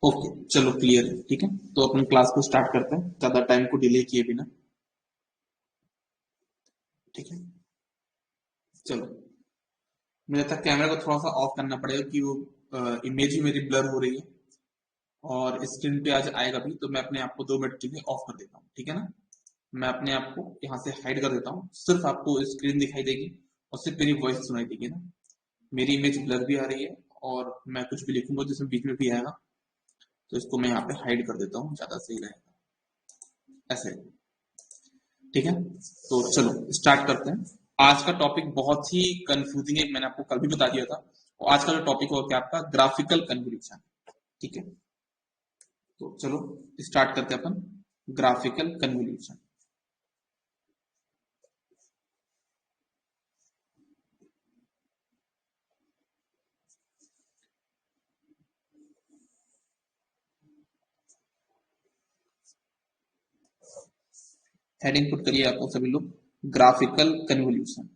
Okay, चलो clear है। ठीक है, तो अपन क्लास को स्टार्ट करते हैं ज्यादा टाइम को डिले किए बिना। ठीक है, चलो। मुझे लगता है कैमरा को थोड़ा सा ऑफ करना पड़ेगा कि वो इमेज ही मेरी ब्लर हो रही है और स्क्रीन पे आज आएगा भी, तो मैं अपने आप को 2 मिनट के लिए ऑफ कर देता हूँ। ठीक है ना, मैं अपने आप को यहाँ से हाइड कर देता हूँ, सिर्फ आपको स्क्रीन दिखाई देगी और सिर्फ मेरी वॉइस सुनाई देगी ना। मेरी इमेज ब्लर भी आ रही है और मैं कुछ भी लिखूंगा जिसमें बीच में भी आएगा, तो इसको मैं यहाँ पे हाइड कर देता हूँ, ज्यादा सही रहेगा ऐसे। ठीक है, तो चलो स्टार्ट करते हैं। आज का टॉपिक बहुत ही कंफ्यूजिंग है, मैंने आपको कल भी बता दिया था। और आज का जो टॉपिक होगा क्या आपका, ग्राफिकल कन्वोल्यूशन। ठीक है, तो चलो स्टार्ट करते हैं अपन। Graphical convolution. हेडिंग पुट करिए आप सभी लोग, ग्राफिकल कन्वोल्यूशन।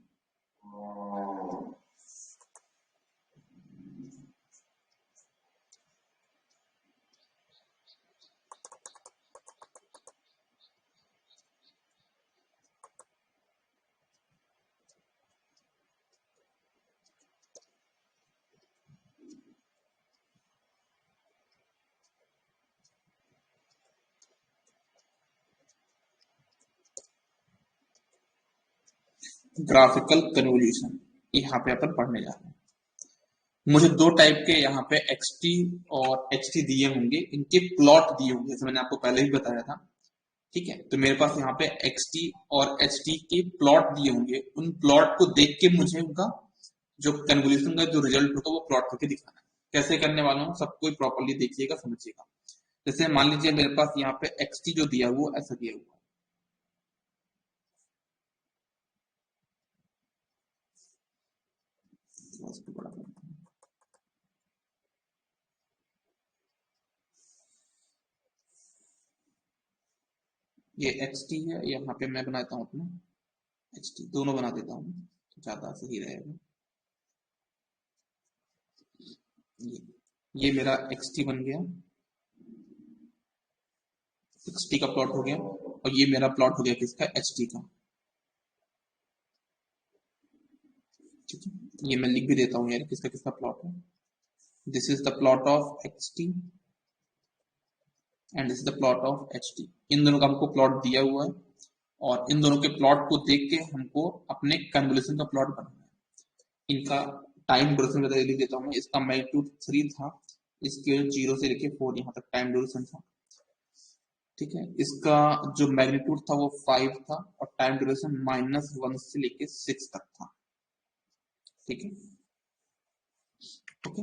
ग्राफिकल कन्वोल्यूशन यहाँ पे अपन पढ़ने जा रहे हैं। मुझे 2 टाइप के यहाँ पे एक्सटी और एचटी दिए होंगे, इनके प्लॉट दिए होंगे, जैसे मैंने आपको पहले ही बताया था। ठीक है, तो मेरे पास यहाँ पे एक्सटी और एचटी के प्लॉट दिए होंगे, उन प्लॉट को देख के मुझे उनका जो कन्वोल्यूशन का जो रिजल्ट होगा वो प्लॉट करके दिखाना है। कैसे करने वाला हूँ सबको प्रॉपरली देखिएगा, समझिएगा। जैसे मान लीजिए मेरे पास यहाँ पे एक्सटी जो दिया हुआ ऐसा दिया हुआ है। इसको बड़ा करते हैं। ये एक्सटी है, यहाँ पे मैं बनाता हूँ अपना एचटी, दोनों बना देता हूँ तो ज्यादा सही रहेगा। ये ये मेरा एक्सटी बन गया, एक्सटी का प्लॉट हो गया, और ये मेरा प्लॉट हो गया किसका, एचटी का। ठीक है, ये मैं लिख भी देता हूँ यार किसका किसका प्लॉट है। This is the plot of x t and this is the plot of h t. इन दोनों का हमको प्लॉट दिया हुआ है और इन दोनों के प्लॉट को देख के हमको अपने कन्वोल्यूशन का प्लॉट बनाना है। इनका टाइम ड्यूरेशन बता लिख देता हूँ मैं। इसका मैग्नीट्यूड 3 था, इसके 0 से लेके 4 यहाँ तक टाइम ड्यूरेशन था। ठीक है, इसका जो मैग्नीट्यूड था वो 5 था और टाइम ड्यूरेशन -1 से लेके 6 तक था। ठीक है, ओके।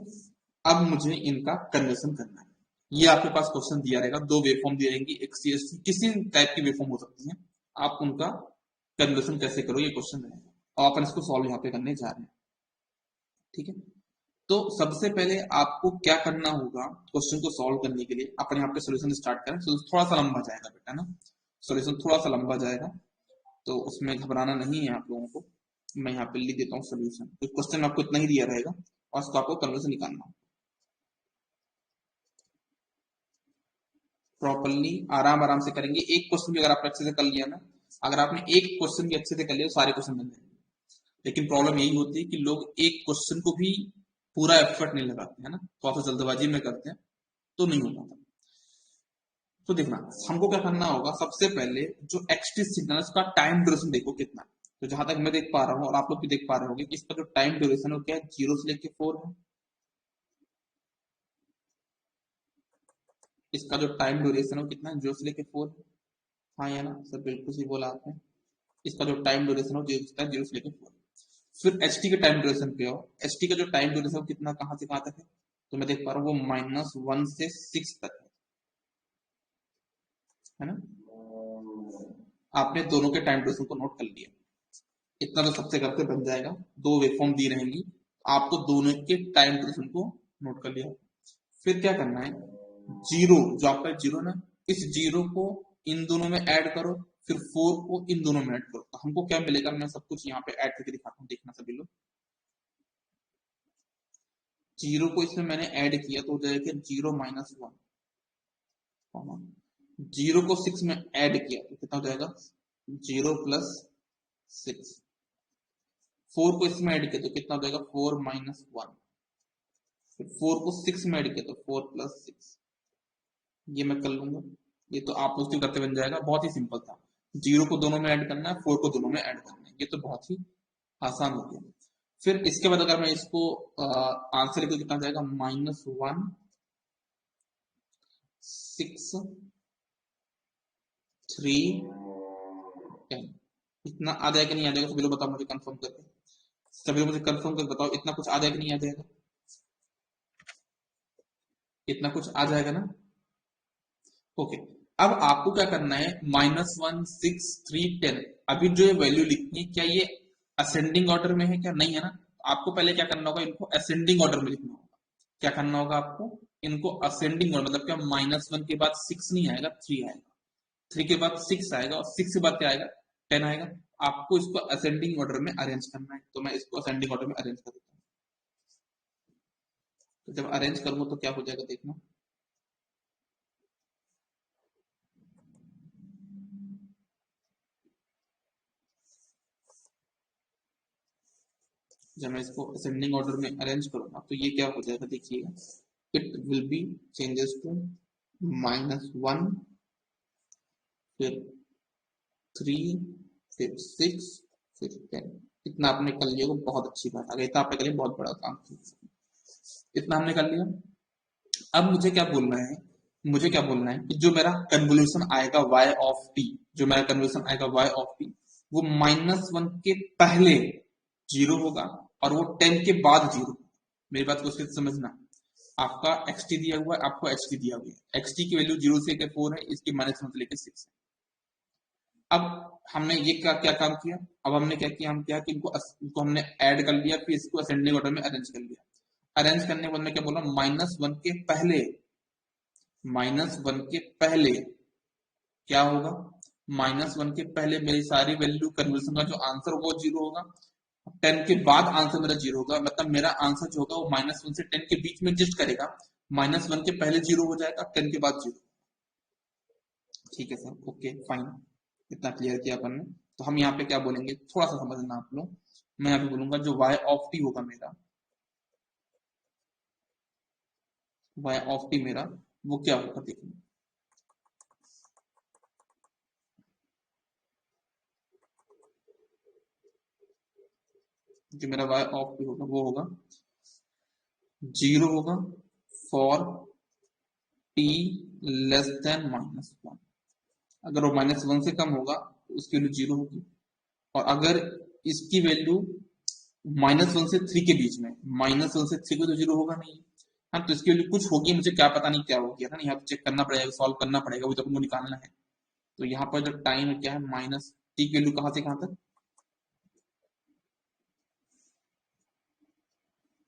अब मुझे इनका कन्वर्सन करना है। ये आपके पास क्वेश्चन दिया रहेगा, 2 वेवफॉर्म दी रहेंगी, एक सीएससी किसी टाइप की वेवफॉर्म हो सकती है। आप उनका कन्वर्सन कैसे करो ये क्वेश्चन रहेगा और अपन इसको सॉल्व यहाँ पे करने जा रहे हैं। ठीक है, तो सबसे पहले आपको क्या करना होगा, क्वेश्चन को सॉल्व करने के लिए अपन यहाँ पे सोल्यूशन स्टार्ट करें। तो थोड़ा सा लंबा जाएगा बेटा ना, सोल्यूशन थोड़ा सा लंबा जाएगा, तो उसमें घबराना नहीं है आप लोगों को। मैं यहाँ पे लिख देता हूँ सोल्यूशन, तो क्वेश्चन में आपको इतना ही दिया रहेगा और उसको आपको कन्वर्सन निकालना है प्रॉपरली। आराम आराम से करेंगे। एक क्वेश्चन भी अगर आपने अच्छे से कर लिया ना, अगर आपने एक क्वेश्चन भी अच्छे से कर लिया तो सारे क्वेश्चन बन जाएंगे। लेकिन प्रॉब्लम यही होती है कि लोग एक क्वेश्चन को भी पूरा एफर्ट नहीं लगाते है ना, थोड़ा सा जल्दबाजी में करते हैं, तो नहीं हो पाता। तो देखना हमको क्या करना होगा, सबसे पहले जो एक्सटी सिग्नल उसका टाइम ड्यूरेशन देखो कितना है। तो जहां तक मैं देख पा रहा हूँ और आप लोग भी देख पा रहे होंगे कि इसका जो टाइम ड्यूरेशन है वो क्या है, 0 से लेके 4 है। इसका जो टाइम ड्यूरेशन है वो कितना है, 0 से लेके 4 है। हाँ या ना सर, बिल्कुल सही बोला आपने। इसका जो टाइम ड्यूरेशन हो 0 से लेके 4। फिर एच टी के टाइम ड्यूरेशन पे आओ। एच टी का जो टाइम ड्यूरेशन है कितना, कहाँ से कहाँ तक है, तो मैं देख पा रहा हूँ वो -1 से 6 तक है ना। आपने दोनों के टाइम ड्यूरेशन को नोट कर लिया, इतना तो सबसे करके बन जाएगा। 2 वेवफॉर्म दी रहेंगी, आपको दोनों के टाइम ड्यूरेशन को नोट कर लिया। फिर क्या करना है, जीरो जो आपका जीरो ना, इस जीरो को इन दोनों में ऐड करो, फिर 4 को इन दोनों में ऐड करो, तो हमको क्या मिलेगा, मैं सब कुछ यहाँ पे ऐड करके दिखाता हूँ, देखना सभी लोग। जीरो को इसमें मैंने ऐड किया तो हो जाएगा 0 - 1। कॉमा 0 को 6 में ऐड किया तो कितना हो जाएगा 0 प्लस 6। 4 को इसमें ऐड किया तो कितना हो जाएगा 4 माइनस 1। फिर 4 को 6 में ऐड किया तो 4 प्लस 6। ये मैं कर लूंगा, ये तो आप पॉजिटिव करते बन जाएगा, बहुत ही सिंपल था। 0 को दोनों में ऐड करना है, 4 को दोनों में ऐड करना है, ये तो बहुत ही आसान हो गया। फिर इसके बाद अगर मैं इसको आंसर लिखूं कितना जाएगा -1 6 3 10। इतना आ जाएगा नहीं आ जाएगा सभी लोग बताओ मुझे कंफर्म करके, सभी लोग मुझे कंफर्म करके बताओ इतना कुछ आ जाएगा नहीं आ जाएगा, इतना कुछ आ जाएगा ना। ओके, अब आपको क्या करना है -1 6 3 10। अभी जो ये वैल्यू लिखनी है क्या ये असेंडिंग ऑर्डर में है क्या, नहीं है ना। आपको पहले क्या करना होगा, इनको असेंडिंग ऑर्डर में लिखना होगा। क्या करना होगा आपको, इनको असेंडिंग ऑर्डर मतलब क्या -1 के बाद 6 नहीं आएगा 3 आएगा, 3 के बाद 6 आएगा और 6 के बाद क्या आएगा 10 आएगा। आपको इसको असेंडिंग ऑर्डर में अरेंज करना है, तो मैं इसको असेंडिंग ऑर्डर में अरेंज कर देता हूँ। तो जब अरेंज करूंगा तो क्या हो जाएगा देखना, जब मैं इसको असेंडिंग ऑर्डर में अरेंज करूंगा तो ये क्या हो जाएगा देखिएगा, it will be changes to -1 फिर 3 फिर 6 फिर 10। इतना आपने कर लिया, बहुत अच्छी बात आ गई, इतना आपने कर लिया, बहुत बड़ा काम किया, इतना हमने कर लिया। अब मुझे क्या बोलना है, मुझे क्या बोलना है कि जो मेरा कन्वोल्यूशन आएगा y ऑफ t, जो मेरा कन्वोल्यूशन आएगा y ऑफ t वो -1 के पहले 0 होगा और वो 10 के बाद 0। मेरी बात को उसके समझना, आपका xt दिया हुआ है, आपको ht दिया हुआ है, xt की वैल्यू 0 से लेकर 4 है, इसकी -1 से लेकर 6 है। अब हमने ये क्या काम किया, अब हमने क्या किया, हम क्या कि इनको हमने ऐड कर लिया, फिर इसको असेंडिंग ऑर्डर में अरेंज कर लिया। अरेंज करने के बाद मैं क्या बोला, -1 के पहले, -1 के पहले क्या होगा, -1 के पहले मेरी सारी वैल्यू कन्वर्जन का जो आंसर होगा वो 0 होगा, 10 के बाद आंसर मेरा 0 होगा, मतलब मेरा आंसर जो होगा वो -1 से 10 के बीच में एग्जिस्ट करेगा। -1 के पहले 0 हो जाएगा, 10 के बाद 0। ठीक है सर, ओके फाइन, इतना क्लियर किया अपन ने। तो हम यहाँ पे क्या बोलेंगे, थोड़ा सा समझना आप लोग, मैं यहाँ पे बोलूंगा जो y ऑफ t होगा मेरा, y ऑफ t मेरा वो क्या होगा देखिए, जो मेरा y ऑफ t होगा वो होगा 0 होगा फॉर t लेस देन -1। अगर वो -1 से कम होगा तो उसकी वैल्यू 0 होगी, और अगर इसकी वैल्यू -1 से 3 के बीच में, -1 से 3 को तो 0 होगा नहीं, हाँ तो इसकी वैल्यू कुछ होगी, मुझे क्या पता नहीं क्या होगी, है ना, यहाँ पे चेक करना पड़ेगा, सॉल्व करना पड़ेगा, वो तो अपने को निकालना है। तो यहाँ पर जो टाइम है क्या है, माइनस टी की वैल्यू कहाँ से कहाँ तक,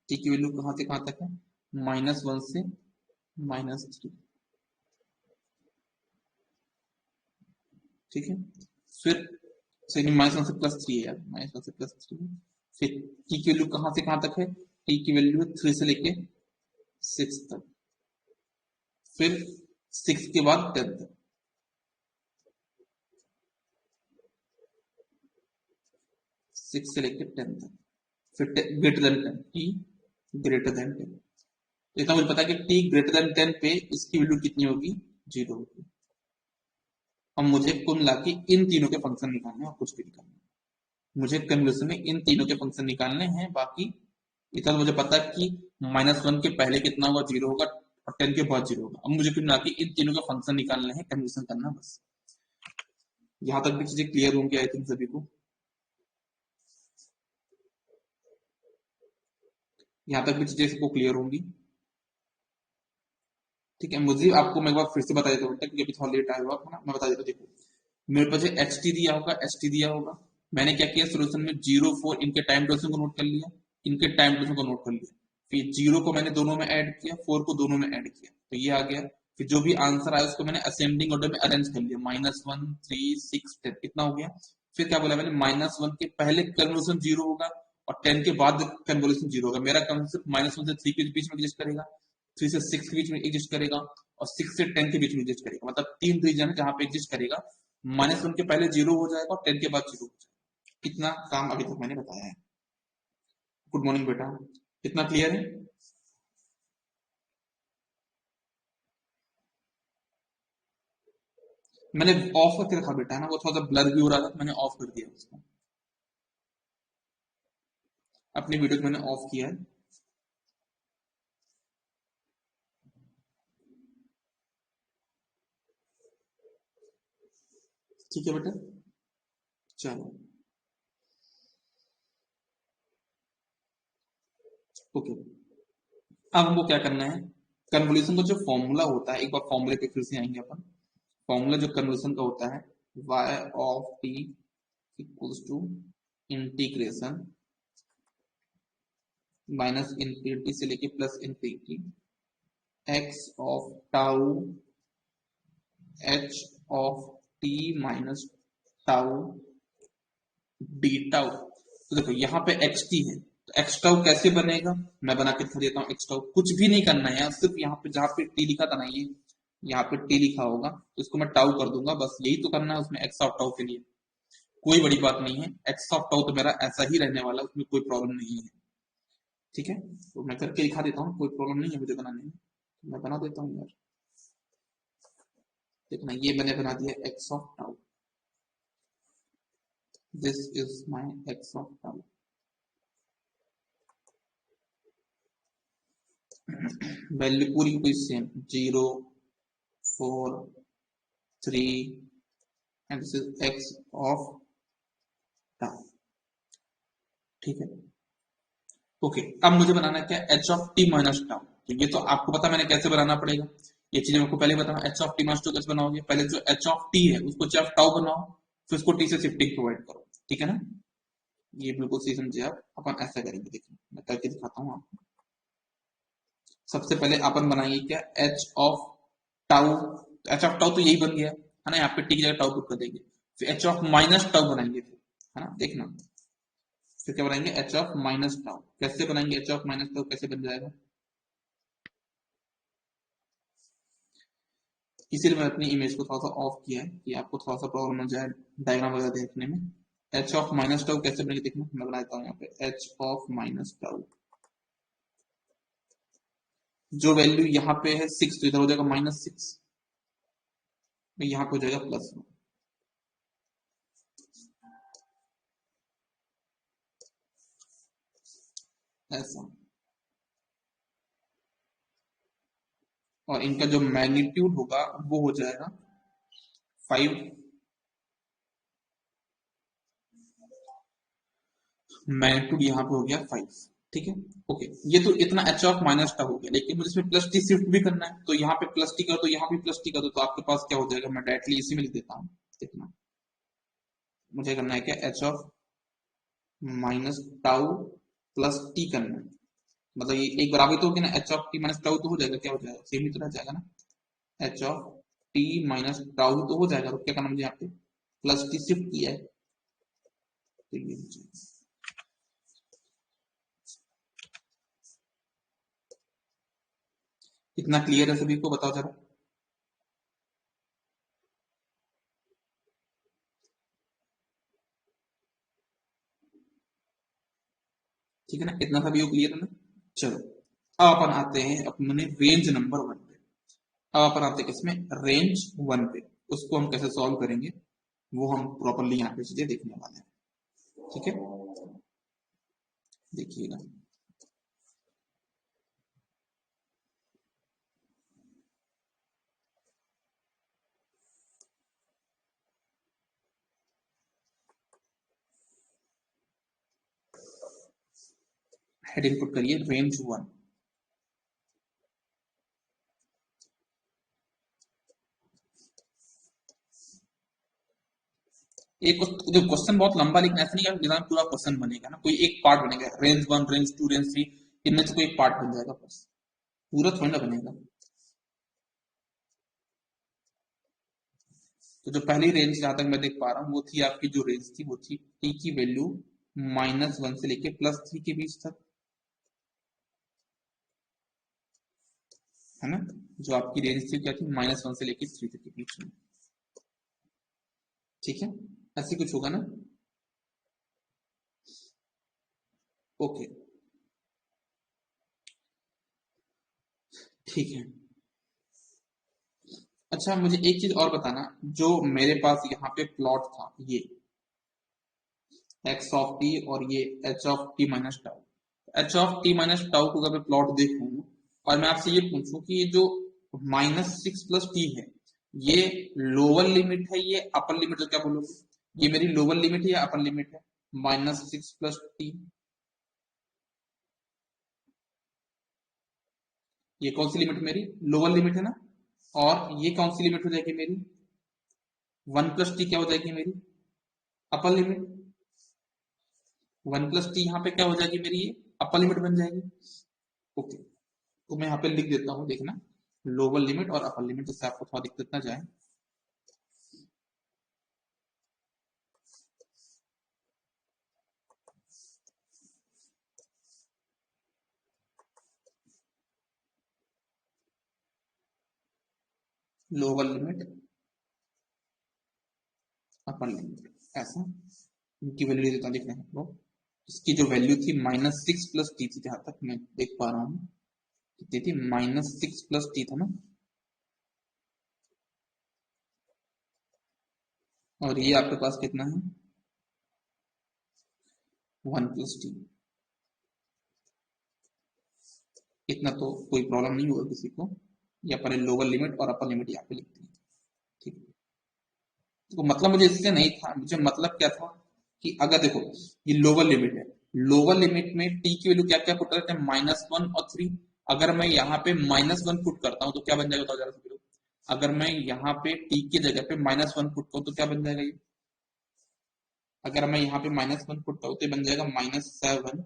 टी की वैल्यू कहाँ से कहाँ तक है, -1 से -3। ठीक है, फिर -1 से +3 है यार, -1 से +3। फिर टी की वैल्यू कहाँ से कहाँ तक है, टी की वैल्यू 3 से लेके 6 तक, फिर 6 के बाद 10 तक, सिक्स से लेके 10 तक, फिर greater than 10, T greater than 10। तो इतना मुझे पता है कि टी ग्रेटर देन 10 पे इसकी वैल्यू कितनी होगी, 0 होगी। अब मुझे कुल मिला के इन तीनों के फंक्शन निकालने हैं और कुछ भी निकालना है, मुझे कन्वोल्यूशन में इन तीनों के फंक्शन निकालने हैं। बाकी इतना तो मुझे पता है कि -1 के पहले कितना होगा, 0 होगा, और 10 के बाद 0 होगा। अब मुझे कुल मिला के इन तीनों का फंक्शन निकालने हैं, कन्वोल्यूशन करना बस। यहां तक भी चीजें क्लियर होंगी आई थिंक सभी को, यहाँ तक भी चीजें सबको क्लियर होंगी। ठीक है, मुझे आपको मैं एक बार फिर से बता देता हूँ क्योंकि अभी थोड़ा लेट आया हुआ था ना, मैं बता देता हूँ। देखो मेरे पास एच टी दिया होगा, एच टी दिया होगा, मैंने क्या किया सोल्यूशन में 0 4 इनके टाइम ड्यूरेशन को नोट कर लिया, इनके टाइम ड्यूरेशन को नोट कर लिया, फिर 0 को मैंने दोनों में ऐड किया, 4 को दोनों में ऐड किया, तो ये आ गया। फिर जो भी आंसर आया उसको मैंने असेंडिंग ऑर्डर में अरेंज कर लिया, -1 3 6 10 इतना हो गया। फिर क्या बोला मैंने, -1 के पहले कन्वोल्यूशन 0 होगा और 10 के बाद कन्वोल्यूशन 0 होगा। मेरा कॉन्सेप्ट -1 से 3 के बीच में एग्जिस्ट करेगा, 3 से 6 के बीच में एग्जिस्ट करेगा और 6 से 10 के बीच में एग्जिस्ट करेगा, मतलब 3 रीजन जहां पे एग्जिस्ट करेगा, -1 के पहले 0 हो जाएगा और 10 के बाद 0 हो जाएगा। इतना काम अभी तक मैंने बताया है। गुड मॉर्निंग बेटा, इतना क्लियर है? मैंने ऑफ करके रखा बेटा, है ना, वो थोड़ा सा ब्लर भी हो रहा था तो मैंने ऑफ कर दिया उसको, अपनी वीडियो को मैंने ऑफ किया है। ठीक है बेटा, चलो ओके। अब हमको क्या करना है, कन्वोल्यूशन का जो फॉर्मूला होता है, एक बार फॉर्मूले पे फिर से आएंगे अपन। फॉर्मूला जो कन्वोल्यूशन का होता है, y of t equals to integration minus infinity से लेके plus infinity x of tau h of t minus tau d tau. तो देखो यहाँ पे एक्स टी है, तो एक्स टाउ कैसे बनेगा, मैं बना के दिखा देता हूँ। एक्स टाउ कुछ भी नहीं करना है, सिर्फ यहाँ पे जहाँ पे टी लिखा था ना, ये यहाँ पे टी लिखा होगा तो इसको मैं टाउ कर दूंगा, बस यही तो करना है उसमें एक्स ऑफ टाउ के लिए। कोई बड़ी बात नहीं है, एक्स ऑफ टाउ तो मेरा ऐसा ही रहने वाला है, उसमें कोई प्रॉब्लम नहीं है। ठीक है, तो मैं करके दिखा देता हूँ, कोई प्रॉब्लम नहीं है मुझे बनाने में, मैं बना देता हूँ यार। देखना, ये मैंने बना दिया x of tau, this is my x of tau. Value पूरी कोई same, 0 4 3 and this is x of tau. ठीक है, ओके। अब मुझे बनाना क्या, H of t minus tau. तो ये तो आपको पता मैंने कैसे बनाना पड़ेगा, ये चीजें आपको पहले बताना। H of t minus tau कैसे बनाओगे, पहले जो एच ऑफ टी है उसको एच ऑफ टाउ बनाओ, फिर उसको टी से शिफ्टिंग प्रोवाइड करो। ठीक है ना, ये बिल्कुल सही समझे आप। अपन ऐसा करेंगे, देखिए मैं करके दिखाता हूँ आपको। सबसे पहले अपन बनाएंगे क्या, H of tau. H of tau तो यही बन गया है ना, यहाँ पे टी की जगह टाउ पुट कर देंगे। फिर एच ऑफ माइनस टाउ बनाएंगे, फिर है ना, देखना फिर क्या बनाएंगे, एच ऑफ माइनस टाउ। कैसे बनाएंगे एच ऑफ माइनस टाउ, कैसे बन जाएगा, इसीलिए मैं अपनी इमेज को थोड़ा सा ऑफ किया है कि आपको थोड़ा सा प्रॉब्लम हो जाए डायग्राम वगैरह देखने में। एच ऑफ माइनस टाउ कैसे बनेगी, देखना मैं बना देता हूँ यहाँ पे एच ऑफ माइनस टाउ। जो वैल्यू यहाँ पे है 6, तो इधर हो जाएगा -6, यहाँ पे हो जाएगा +1, ऐसा। और इनका जो मैग्नीट्यूड होगा वो हो जाएगा 5, मैग्नीट्यूड यहाँ पे हो गया 5। ठीक है, ओके। ये तो इतना एच ऑफ माइनस टाउ हो गया, लेकिन मुझे इसमें प्लस टी शिफ्ट भी करना है, तो यहाँ पे प्लस टी कर दो, यहाँ भी प्लस टी कर दो, तो आपके पास क्या हो जाएगा, मैं डायरेक्टली इसी में लिख देता हूँ। देखना, मुझे करना है क्या, H of minus tau plus T करना है, मतलब ये एक बराबर तो होगी ना, H of t minus tau तो हो जाएगा, क्या हो जाएगा, सेम ही तो रह जाएगा ना। H of t minus tau तो हो जाएगा, तो क्या करना मुझे यहाँ पे प्लस टी शिफ्ट किया है, तो ये हो जाएगा। इतना क्लियर है सभी को, बताओ जरा। ठीक है ना, इतना सा भी क्लियर है ना। चलो, अब अपन आते हैं अपने रेंज नंबर 1 पे। अब अपन आते हैं किसमें, रेंज 1 पे। उसको हम कैसे सॉल्व करेंगे वो हम प्रॉपरली यहाँ पे चीजें देखने वाले हैं। ठीक है, देखिएगा। हेडिंग पुट करिए रेंज 1। एक जो क्वेश्चन बहुत लंबा, लेकिन ऐसा नहीं कि एग्जाम पूरा क्वेश्चन बनेगा ना, कोई एक पार्ट बनेगा, रेंज 1 रेंज 2 रेंज 3, इनमें से कोई एक पार्ट बन जाएगा बस, पूरा थोड़ा ना बनेगा। तो जो पहली रेंज जहां तक मैं देख पा रहा हूँ वो थी आपकी, जो रेंज थी वो थी टी की वैल्यू -1 से लेके +3 के बीच तक। है ना, जो आपकी रेंज थी क्या थी, -1 से लेके 3 तक के बीच में। ठीक है, ऐसे कुछ होगा ना। ओके, ठीक है। अच्छा, मुझे एक चीज और बताना, जो मेरे पास यहाँ पे प्लॉट था, ये एक्स ऑफ टी और ये H of t minus tau, H of t minus tau को अगर मैं प्लॉट देखूं और मैं आपसे ये पूछूं कि ये जो -6 + t है, ये लोअर लिमिट है, ये अपर लिमिट, तो क्या बोलोगे, ये मेरी लोअर लिमिट है या अपर लिमिट है, -6 + t, ये कौन सी लिमिट मेरी लोअर लिमिट है ना, और ये कौन सी लिमिट हो जाएगी मेरी, 1 + t क्या हो जाएगी मेरी अपर लिमिट, 1 + t यहाँ पे क्या हो जाएगी मेरी, ये अपर लिमिट बन जाएगी। ओके, तो मैं यहाँ पे लिख देता हूँ, देखना, लोअर लिमिट और अपर लिमिट, जिससे आपको थोड़ा दिक्कत ना जाए। लोअर लिमिट, अपर लिमिट, ऐसा इनकी वैल्यू देता देखना है आपको। इसकी जो वैल्यू थी -6 + t थी, जहां तक मैं देख पा रहा हूँ, कितनी थी, -6 + t था ना, और ये आपके पास कितना है, 1 + t। इतना तो कोई प्रॉब्लम नहीं होगा किसी को, या पर लोअर लिमिट और अपर लिमिट यहाँ पे लिखते हैं। ठीक है, तो मतलब मुझे इससे नहीं था, मुझे मतलब क्या था कि अगर देखो ये लोअर लिमिट है, लोअर लिमिट में टी की वैल्यू क्या क्या पुट करते हैं, -1 और 3। अगर मैं यहाँ पे -1 पुट करता हूँ तो क्या बन जाएगा, बताओ जरा से। अगर मैं यहाँ पे टी की जगह पे -1 पुट करूँ तो क्या बन जाएगा ये, अगर मैं यहाँ पे -1 पुट करूँ तो बन जाएगा -7,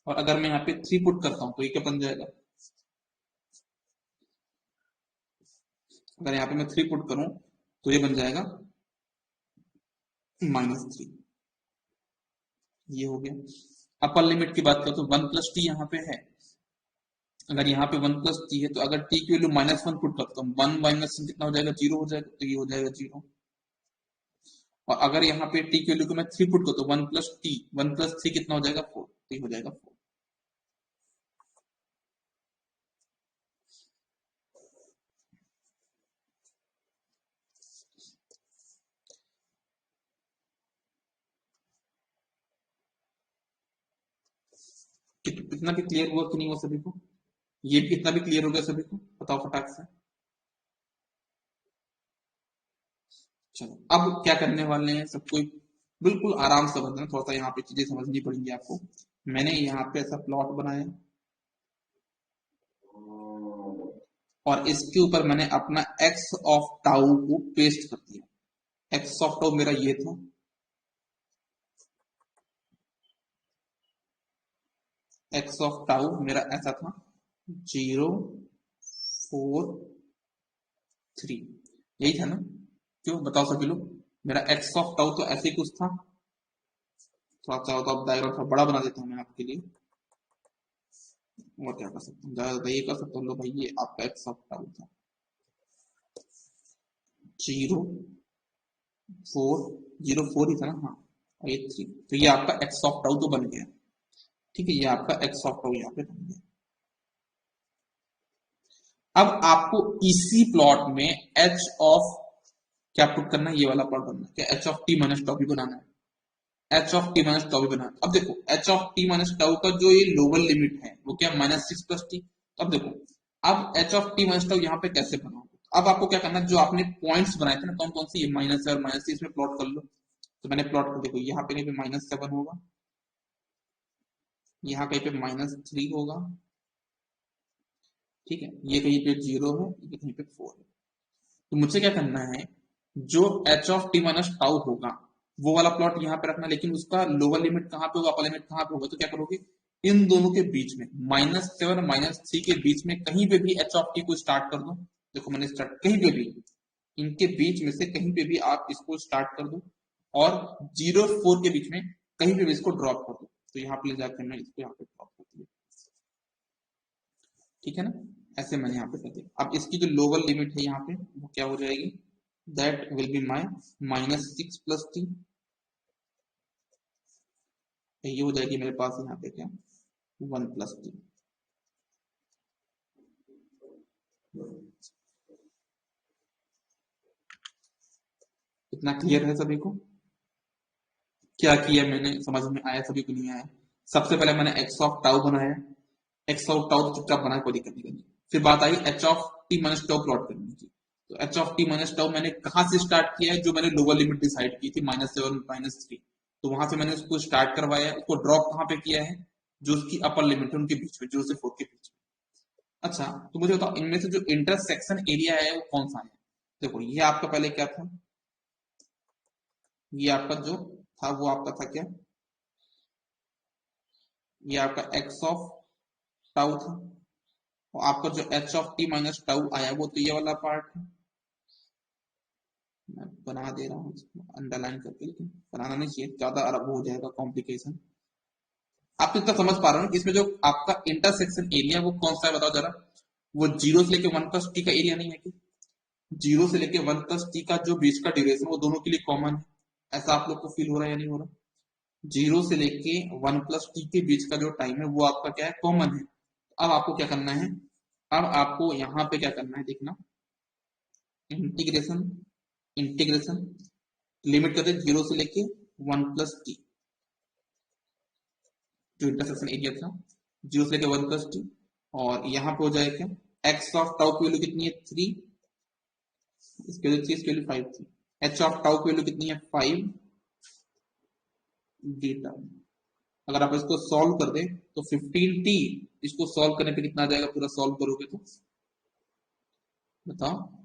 और अगर मैं यहाँ पे 3 पुट करता हूँ तो ये क्या बन जाएगा, अगर यहाँ पे मैं 3 पुट करूँ तो ये बन जाएगा -3। ये हो गया। अपर लिमिट की बात करो तो 1 + t यहाँ पे है, अगर यहाँ पे 1 + t है तो अगर t की वैल्यू -1 पुट करता हूँ, 1 माइनस कितना हो जाएगा, 0 हो जाएगा, तो ये हो जाएगा 0। और अगर यहाँ पे t की वैल्यू को मैं 3 पुट करता हूँ, 1 + t, 1 + 3 कितना हो जाएगा, 4, तो ये हो जाएगा 4। कितना भी क्लियर हुआ कि नहीं हुआ सभी को, ये भी कितना भी क्लियर हो गया सभी को, बताओ फटाक से। चलो, अब क्या करने वाले हैं, सब कोई बिल्कुल आराम से समझना, थोड़ा सा यहाँ पे चीजें समझनी पड़ेंगी आपको। मैंने यहाँ पे ऐसा प्लॉट बनाया और इसके ऊपर मैंने अपना एक्स ऑफ टाउ को पेस्ट कर दिया। एक्स ऑफ टाउ मेरा ये था, एक्स ऑफ टाउ मेरा ऐसा था, 0, 4, 3, यही था ना, क्यों बताओ सभी लोग, मेरा एक्स ऑफ टाउ तो ऐसे ही कुछ था। थोड़ा सा तो अब डायग्राम थोड़ा बड़ा बना देता हूँ मैं आपके लिए, और क्या कर सकता हूँ, ज्यादा ये कर सकता हूँ, लो भाई ये आपका एक्स ऑफ टाउ था, 0, 4, 0, 4 ही था ना, हाँ, और ये 3, तो ये आपका एक्स ऑफ टाउ तो बन गया। ठीक है, ये आपका एक्स ऑफ टाउ यहाँ पे बन गया। अब आपको इसी प्लॉट में एच ऑफ क्या पुट करना है, ये वाला प्लॉट बनना है, क्या H of t minus tau भी बनाना है, h of t minus tau भी बनाना है। अब देखो H of t minus tau का जो ये लोअर लिमिट है वो क्या, -6 + t। अब देखो, अब H of t minus tau यहाँ पे कैसे बनाओगे, अब आपको क्या करना है, जो आपने पॉइंट्स बनाए थे ना, कौन कौन से, ये -7 और -3, इसमें प्लॉट कर लो। तो मैंने प्लॉट कर, देखो यहाँ पे कहीं पे -7 होगा, यहाँ कहीं पे -3 होगा, ठीक है, ये कहीं पे 0 है, ये कहीं पे 4 है। तो मुझे क्या करना है, जो H of t minus tau होगा वो वाला प्लॉट यहाँ पे रखना, लेकिन उसका लोअर लिमिट कहाँ पे होगा, अपर लिमिट कहाँ पे होगा, तो क्या करोगे, इन दोनों के बीच में -7 -3 के बीच में कहीं पे भी एच ऑफ टी को स्टार्ट कर दो। देखो मैंने स्टार्ट कहीं पे भी, इनके बीच में से कहीं पे भी आप इसको स्टार्ट कर दो, और 0 4 के बीच में कहीं पे भी इसको ड्रॉप कर दो। तो यहाँ पे ले जाकर मैं इसको यहाँ पे ड्रॉप कर दिया, ठीक है ना। ऐसे मैंने यहाँ पे कर दिया। अब इसकी जो लोअर लिमिट है यहाँ पे वो क्या हो जाएगी, that will be my -6 + t। ये हो जाएगी मेरे पास यहाँ पे क्या, 1 + t। इतना क्लियर है सभी को? क्या किया मैंने, समझ में आया सभी को, नहीं आया? सबसे पहले मैंने एक्स ऑफ टाउ बनाया, एक्स ऑफ टाउ तो चुपचाप बना, कोई दिक्कत नहीं करनी। फिर बात I H of t minus tau plot करने की। तो H of t minus tau मैंने कहां से स्टार्ट किया है, जो मैंने लोअर लिमिट डिसाइड की थी -7 -3, तो वहां से मैंने उसको स्टार्ट करवाया, उसको ड्रॉप कहां पे किया है, जो उसकी अपर लिमिट है उनके बीच में, 0 से 4 के बीच में। अच्छा, तो मुझे बताओ इनमें से जो इंटरसेक्शन एरिया है वो कौन सा है? देखो ये आपका पहले क्या था, ये आपका जो था वो आपका था क्या, ये आपका एक्स ऑफ टाउ था, और आपका जो H of t minus tau आया वो तो ये वाला पार्ट है। मैं बना दे रहा हूँ अंडरलाइन करके, लेकिन बनाना नहीं चाहिए, ज्यादा अरब हो जाएगा कॉम्प्लिकेशन। आप इतना समझ पा रहे हो कि इसमें जो आपका इंटरसेक्शन एरिया वो कौन सा है, बताओ जरा। वो 0 से लेके 1 + t का एरिया नहीं है कि 0 से लेके 1 + t का जो बीच का ड्यूरेशन वो दोनों के लिए कॉमन है, ऐसा आप लोग को फील हो रहा है या नहीं हो रहा? 0 से लेके 1 + t के बीच का जो टाइम है वो आपका क्या है, कॉमन है। अब आपको क्या करना है, अब आपको यहाँ पे क्या करना है देखना, इंटीग्रेशन, इंटीग्रेशन लिमिट कर दे 0 से लेके 1 + t, जो इंटरसेक्शन एरिया था 0 से लेके 1 + t। और यहाँ पे हो जाएगा क्या, एक्स ऑफ टाउ की वैल्यू कितनी है 3, इसके वैल्यू 3, इसके वैल्यू 5 थी। एच ऑफ टाउ की वैल्यू कितनी है 5 बीटा। अगर आप इसको सॉल्व कर दें तो 15t, इसको सॉल्व करने पे कितना आ जाएगा, पूरा सॉल्व करोगे तो बताओ।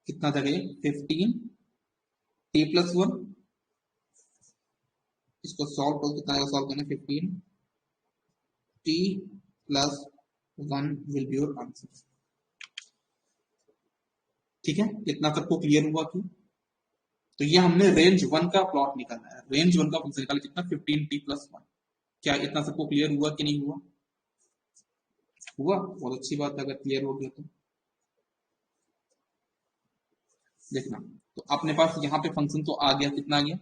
कितना आ जाएगा, 15t+1, इसको सॉल्व करो कितना आएगा, सॉल्व करना 15t+1 will be your answer. ठीक है, इतना सबको क्लियर हुआ कि, तो ये हमने रेंज 1 का प्लॉट निकाला है, रेंज 1 का फंक्शन निकाला कितना, 15t+1। क्या इतना सबको क्लियर हुआ कि नहीं हुआ? हुआ, बहुत अच्छी बात है अगर क्लियर हो गया तो। देखना, तो अपने पास यहाँ पे फंक्शन तो आ गया, कितना आ गया,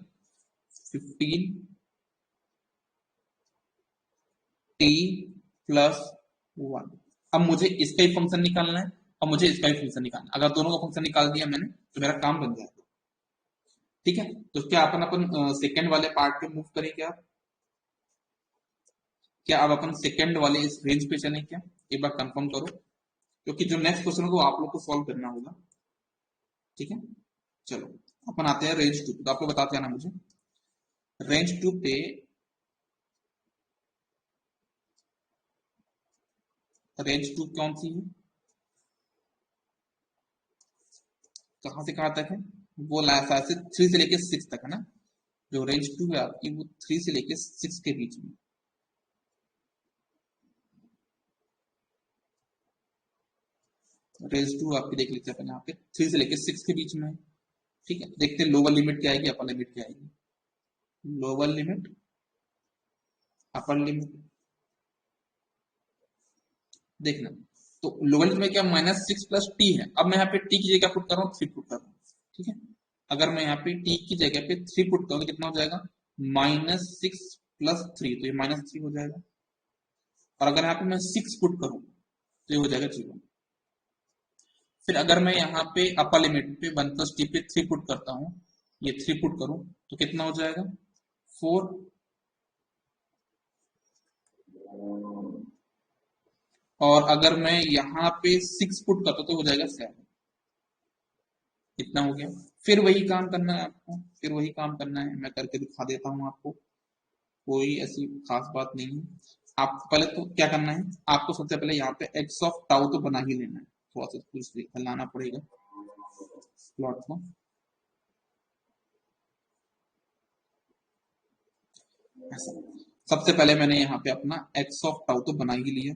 15t+1। अब मुझे इसका ही फंक्शन निकालना है, अब मुझे इसका ही फंक्शन निकालना है। अगर दोनों का फंक्शन निकाल दिया मैंने तो मेरा काम बन जाएगा। ठीक है, तो क्या अपन अपन सेकंड वाले पार्ट पे मूव करें क्या? क्या अब अपन सेकंड वाले इस रेंज पे चलें क्या? एक बार कंफर्म करो, क्योंकि जो नेक्स्ट क्वेश्चन है वो आप लोग को सॉल्व करना होगा। ठीक है, चलो अपन आते हैं रेंज 2, तो आपको बताते हैं ना मुझे रेंज 2 पे, रेंज 2 कौन सी है, कहां से कहां तक है, वो लाया से 3 से लेके 6 तक है ना। जो रेंज 2 है आपकी वो 3 से लेके 6 के बीच में। रेंज 2 आपकी देख लेते हैं अपन यहाँ पे 3 से लेके 6 के बीच में है। ठीक है, देखते हैं लोअर लिमिट क्या आएगी, अपर लिमिट क्या आएगी। लोअर लिमिट, अपर लिमिट, देखना, तो लोअर लिमिट में क्या -6 + t है। अब मैं यहाँ पे t की जगह पुट कर रहा हूँ 3 पुट कर रहा हूँ। ठीक है, अगर मैं यहाँ पे t की जगह पे 3 पुट करूँ तो कितना हो जाएगा, -6 + 3, तो ये -3 हो जाएगा। और अगर यहाँ पे मैं 6 पुट करूँ तो ये हो जाएगा 0। फिर अगर मैं यहाँ पे अपर लिमिट पे 1 + t पे 3 पुट करता हूँ, ये 3 पुट करूँ तो कितना हो जाएगा 4। और अगर मैं यहाँ पे 6 पुट करता तो हो जाएगा 7। इतना हो गया। फिर वही काम करना है आपको, फिर वही काम करना है, मैं करके दिखा देता हूँ आपको, कोई ऐसी खास बात नहीं है। आप पहले तो क्या करना है, आपको सबसे पहले यहाँ पे एक्स ऑफ टाउ तो बना ही लेना है, थोड़ा सा कुछ हलाना पड़ेगा प्लॉट को। ऐसा, सबसे पहले मैंने यहाँ पे अपना एक्स ऑफ टाउ तो बना ही लिया।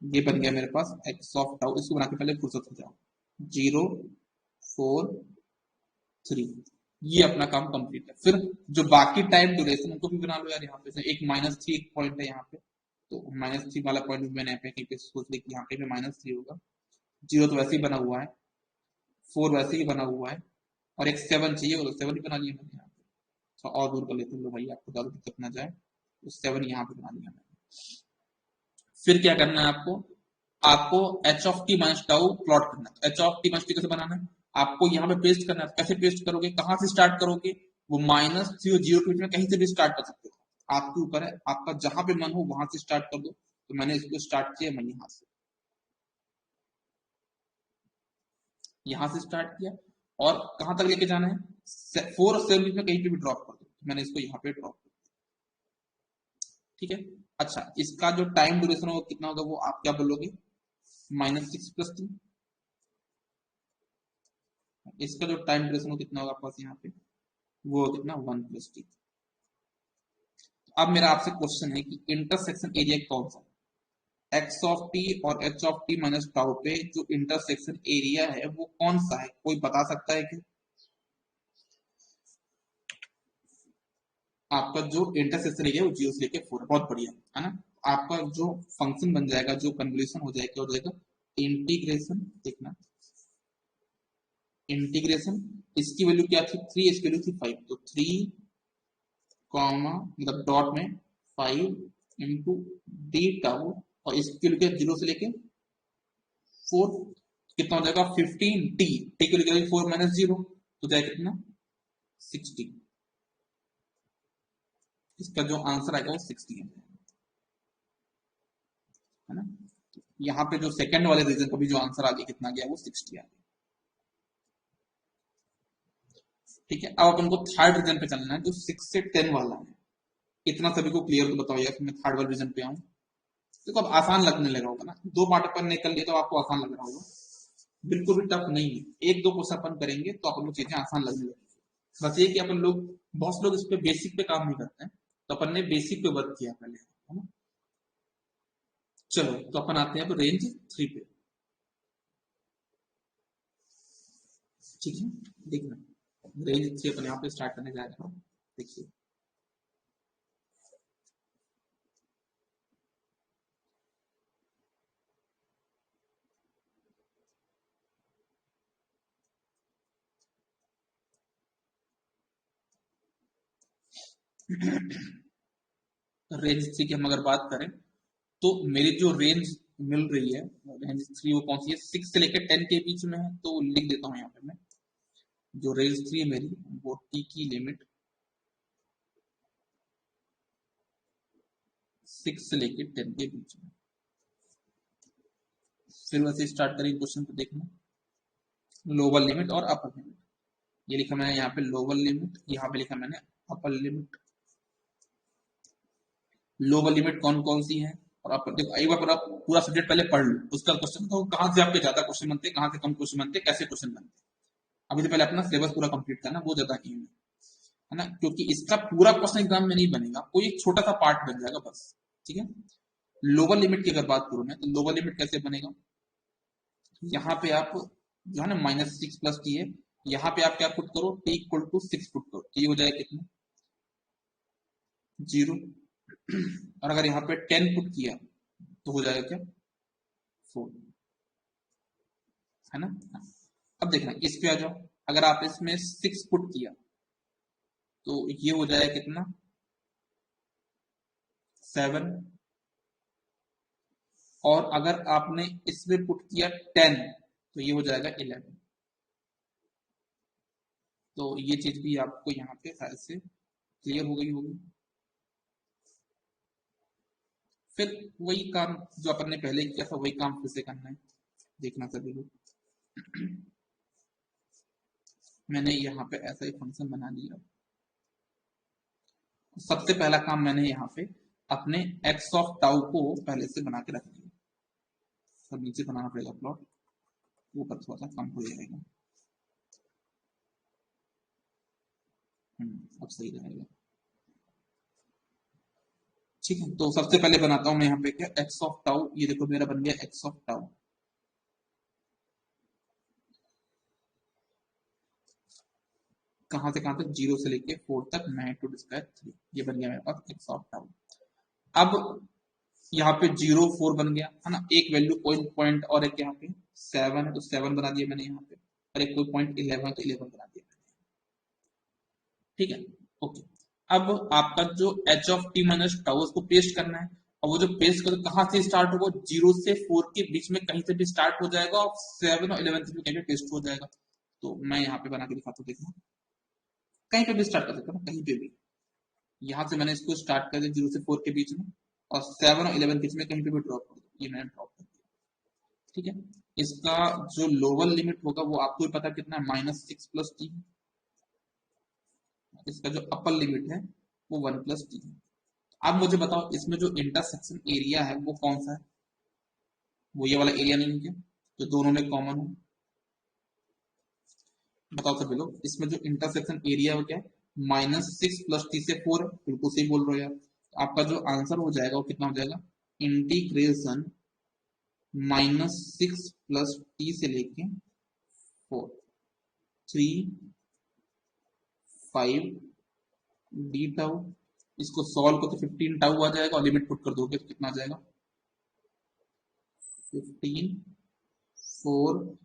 ये बन गया मेरे पास एक्स ऑफ टाउ, इसको बना के पहले फुर्सत हो जाओ, 0 4 3, ये अपना काम कंप्लीट है। फिर जो बाकी टाइम ड्यूरेशन उनको भी बना लो यार, यहाँ पे एक -3 एक पॉइंट है यहाँ पे, तो -3 वाला पॉइंट भी मैंने यहाँ पे कहीं पे सोच लिया कि यहाँ पे भी -3 होगा, 0 तो वैसे ही बना हुआ है, 4 वैसे ही बना हुआ है, और एक 7 चाहिए, वो तो 7 ही बना लिया मैंने यहाँ पे। तो और दूर कर लेते हैं लो भाई, आपको ज्यादा दिक्कत ना जाए, तो 7 यहाँ पे बना लिया मैंने। फिर क्या करना है आपको, आपको H of t minus tau plot करना है। H of t minus T कैसे बनाना है, आपको यहाँ पे पेस्ट करना है। कैसे पेस्ट करोगे, कहाँ से स्टार्ट करोगे, वो -3 और 0 के बीच में कहीं से भी स्टार्ट कर सकते हो, आपके ऊपर है, आपका जहां पे मन हो वहां से स्टार्ट कर दो। तो मैंने इसको स्टार्ट किया, मैं यहाँ से स्टार्ट किया, और कहां तक लेके जाना है, 4 और 7 बीच में कहीं पे भी ड्रॉप कर दो, तो मैंने इसको यहाँ पे ड्रॉप कर दिया। ठीक है, अच्छा इसका जो टाइम ड्यूरेशन होगा कितना होगा, वो आप क्या बोलोगे, -6 + 3। इसका जो टाइम ड्यूरेशन होगा कितना होगा आपके पास यहाँ पे, वो कितना 1 + t। अब मेरा आपसे क्वेश्चन है कि इंटरसेक्शन एरिया कौन सा, एक्स ऑफ टी और H of t minus tau पे जो इंटरसेक्शन एरिया है वो कौन सा है, कोई बता सकता है कि आपका जो इंटरसेक्शन एरिया वो 0 से लेके 4 बहुत बढ़िया है ना। आपका जो फंक्शन बन जाएगा, जो कन्वोल्यूशन हो जाएगा, हो जाएगा इंटीग्रेशन, देखना इंटीग्रेशन, इसकी वैल्यू क्या थी 3, इसकी वैल्यू थी 5, तो 3 कॉमा मतलब डॉट में 5 इंटू डी टाउ, और इसकी वैल्यू क्या 0 से लेके 4, कितना हो जाएगा 15 टी, टी की वैल्यू 4 - 0 तो जाएगा कितना 60, इसका जो आंसर आएगा वो 60 है ना। यहाँ पे जो सेकंड वाले रीजन का भी जो आंसर आ गया कितना गया, वो 60 आ गया। ठीक है, अब अपन को थर्ड रीजन पे चलना है जो 6 से 10 वाला है। इतना सभी को क्लियर तो बताओ यार, मैं थर्ड वाले रीजन पे आऊं। देखो अब आसान लगने लगा होगा ना, 2 पार्ट अपन ने कर लिए तो आपको आसान लग रहा होगा, बिल्कुल भी टफ नहीं है, 1-2 क्वेश्चन अपन करेंगे तो अपन को चीजें आसान लगने लगेगी। बस ये कि अपन लोग, बहुत लोग इस पे बेसिक पे काम नहीं करते हैं, तो अपन ने बेसिक पे वर्क किया पहले, है ना। चलो तो अपन आते हैं अब रेंज 3 पे। ठीक है, देखना रेंज 3 अपन यहाँ पे स्टार्ट करने जा रहे हैं, देखिए रेंज 3 की हम अगर बात करें तो मेरी जो रेंज मिल रही है, रेंज 3 वो कौन सी है, 6 से लेकर 10 के बीच में है, तो लिख देता हूँ यहाँ पे मैं, जो रेंज 3 है मेरी, वो टी की लिमिट 6 से लेकर 10 के बीच में। फिर वैसे स्टार्ट करेंगे क्वेश्चन को देखना, लोअर लिमिट और अपर लिमिट, ये लिखा मैंने यहाँ पे लोअर लिमिट, यहाँ पे लिखा मैंने अपर लिमिट। लोअर लिमिट कौन कौन सी है, और अपर, देखो एक बार आप पूरा सब्जेक्ट पहले पढ़ लो, उसका क्वेश्चन तो कहाँ से आपके ज्यादा क्वेश्चन बनते हैं, कहाँ से कम क्वेश्चन बनते हैं, कैसे क्वेश्चन बनते हैं, अभी तो पहले अपना सिलेबस पूरा कंप्लीट करना, वो ज्यादा ही है ना, क्योंकि इसका पूरा क्वेश्चन एग्जाम में नहीं बनेगा, कोई एक छोटा सा पार्ट बन जाएगा बस। ठीक है, लोअर लिमिट की अगर बात करूं मैं, तो लोअर लिमिट कैसे बनेगा, यहाँ पे आप जो है ना -6 + t है, यहाँ पे आप क्या पुट करो, t = 6 पुट करो, तो ये हो जाएगा कितना 0, और अगर यहाँ पे 10 पुट किया तो हो जाएगा क्या 4, है ना। अब देखना इस पे आ जाओ, अगर आप इसमें 6 पुट किया तो ये हो जाएगा कितना 7, और अगर आपने इसमें पुट किया 10 तो ये हो जाएगा 11। तो ये चीज भी आपको यहाँ पे शायद से क्लियर हो गई होगी। फिर वही काम जो अपन ने पहले किया था, वही काम फिर से करना है, देखना सभी लोग। मैंने यहाँ पे ऐसा ही फंक्शन बना दिया, सबसे पहला काम मैंने यहाँ पे अपने एक्स ऑफ टाउ को पहले से बना के रख दिया, सब नीचे बनाना पड़ेगा प्लॉट, ऊपर थोड़ा सा कम हो जाएगा, अब सही रहेगा। ठीक है, तो सबसे पहले बनाता हूं मैं यहाँ पे क्या, एक्स ऑफ टाउ। ये देखो मेरा बन गया एक्स ऑफ टाउ। कहां से कहां तक, 0 से लेके 4 तक, 9 टू स्क्वायर 3। ये बन गया मेरे पास एक्स ऑफ टाउ। अब यहाँ पे 0 4 बन गया है ना, एक वैल्यू पॉइंट पॉइंट और एक यहाँ पे 7 है तो 7 बना दिया मैंने यहाँ पे, और एक कोई पॉइंट 11 तो 11 बना दिया मैंने। ठीक है, ओके। अब आपका जो H of t minus tau उसको पेस्ट करना है। और वो जो पेस्ट कर कहाँ से स्टार्ट होगा, 0 से 4 के बीच में कहीं से भी स्टार्ट हो जाएगा, और 7 और 11 से भी कहीं पे पेस्ट हो जाएगा। तो मैं यहाँ पे बना के दिखाता हूँ, देखना कहीं पे भी स्टार्ट कर सकता हूँ, कहीं पे भी। यहाँ से मैंने इसको स्टार्ट कर दिया 0 से 4 के बीच में, और 7 और 11 के बीच में कहीं पे भी ड्रॉप कर दिया, ये मैंने ड्रॉप कर दिया। ठीक है, इसका जो लोअर लिमिट होगा वो आपको भी पता कितना है, -6 + t। इसका जो अपर लिमिट है वो 1 + t है। अब मुझे बताओ इसमें जो इंटरसेक्शन एरिया है वो कौन सा है, वो ये वाला एरिया नहीं है जो दोनों में कॉमन है। बताओ सभी लोग, इसमें जो इंटरसेक्शन एरिया हो क्या है, -6 + t से 4 है, बिल्कुल सही बोल रहे हो यार। तो आपका जो आंसर हो जाएगा वो कितना हो जाएगा, इंटीग्रेशन -6 + t से लेके 4 3 5 डी टाउ। इसको सॉल्व करो तो 15 टाउ आ जाएगा, और लिमिट पुट कर दोगे तो कितना आ जाएगा, 15 4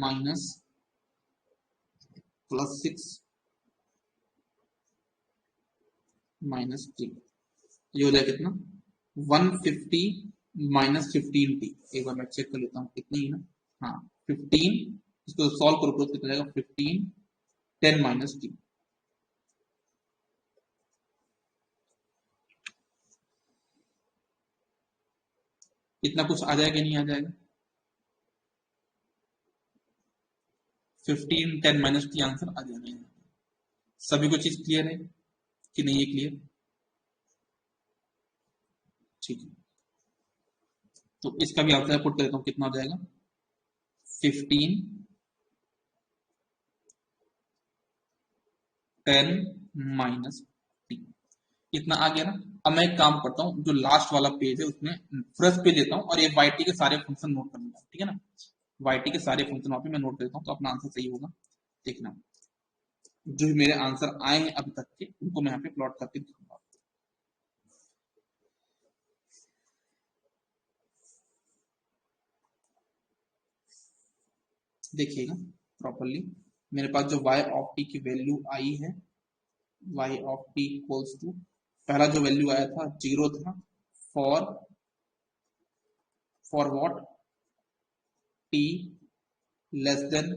माइनस +6 -3। ये हो जाएगा कितना, 150 -15t। एक बार मैं चेक कर लेता हूँ कितनी है ना, हाँ 15। इसको सॉल्व करो तो कितना जाएगा, 15 10 - t। इतना कुछ आ जाएगा नहीं आ जाएगा, 15 10 - t आंसर आ जाएगा। सभी को चीज क्लियर है कि नहीं, है क्लियर? ठीक है, तो इसका भी आंसर पुट कर देता हूँ, कितना हो जाएगा, 15 10 - t। इतना आ गया ना। अब मैं एक काम करता हूँ, जो लास्ट वाला पेज है उसमें फ्रेश पेज लेता हूँ, और ये वाईटी के सारे फंक्शन नोट कर लूंगा, ठीक है ना। वाईटी के सारे फंक्शन वहां पे मैं नोट कर देता हूँ, तो अपना आंसर सही होगा। देखना, जो मेरे आंसर आए हैं अभी तक के, उनको मैं यहाँ पे प्लॉट करके दिखाऊंगा। देखिएगा प्रॉपरली, मेरे पास जो y ऑफ t की वैल्यू आई है, y of t equals to, पहला जो वैल्यू आया था 0 था, for what, t less than,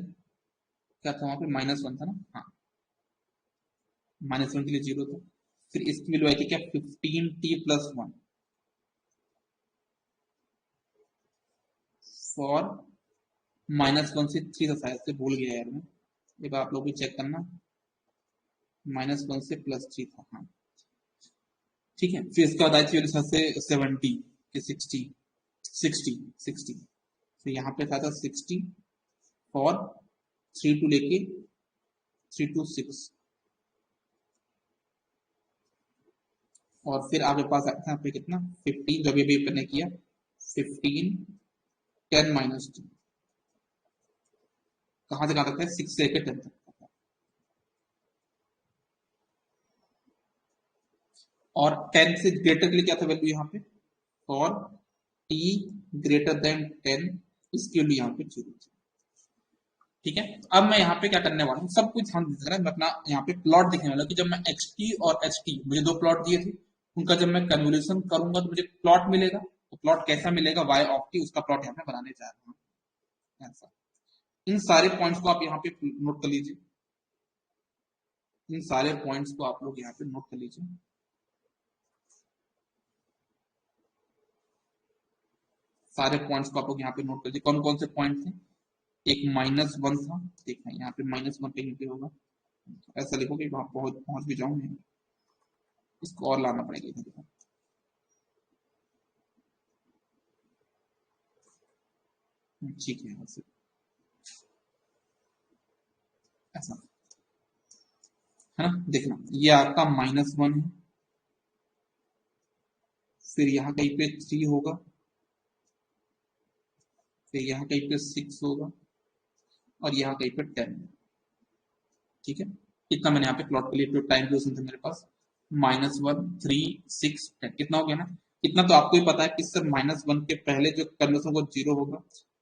क्या था वहां पे, -1 था ना, हाँ -1 के लिए 0 था। फिर इसकी वैल्यू आई थी क्या, 15t + 1 फॉर -1 से 3 था, शायद से भूल गया यार मैं, एक बार आप लोग भी चेक करना, -1 से +3 था, हाँ ठीक है। फिर इसके बाद आई थी वैल्यू से 70 कि 60 60 60। तो यहाँ पे था 60 फॉर 3 टू लेके 3 to 6, और फिर आपके पास आया था यहाँ पे कितना, 15, जो अभी मैंने किया, 15 10 - t। कहां से कहां तक है, 6 से लेकर 10 तक। और 10 से ग्रेटर के लिए क्या था वैल्यू यहाँ पे, और t ग्रेटर देन 10, इसके लिए यहाँ पे 0 थी। ठीक है, अब मैं यहाँ पे क्या करने वाला हूँ, सब कुछ ध्यान दीजिएगा, मैं अपना यहाँ पे प्लॉट दिखने वाला हूँ कि जब मैं एक्स टी और एच टी, मुझे दो प्लॉट दिए थे, उनका जब मैं कन्वोल्यूशन करूंगा तो मुझे प्लॉट मिलेगा। तो प्लॉट कैसा मिलेगा, वाई ऑफ टी, उसका प्लॉट यहाँ पे बनाने जा रहा हूँ ऐसा। इन सारे पॉइंट्स को आप यहाँ पे नोट कर लीजिए, इन सारे पॉइंट्स को आप लोग यहाँ पे नोट कर लीजिए। सारे पॉइंट्स को आप लोग यहाँ पे नोट कर लीजिए, कौन कौन से पॉइंट थे, एक -1 था, देखना यहाँ पे -1 कहीं पे होगा, ऐसा लिखो कि वहां पहुंच भी जाऊं मैं, इसको और लाना पड़ेगा इधर। ठीक है, ऐसा है ना, देखना ये आपका -1 है, फिर यहाँ कहीं पे 3 होगा, फिर यहाँ कहीं पे 6 होगा और यहाँ कहीं पे 10। ठीक है, इतना मैंने यहाँ पे प्लॉट के लिए टाइम ड्यूरेशन था मेरे पास -1 3 6 10। कितना हो गया ना? इतना तो आपको ही पता है कि सर -1 के पहले जो कन्वर्सन होगा 0 होगा,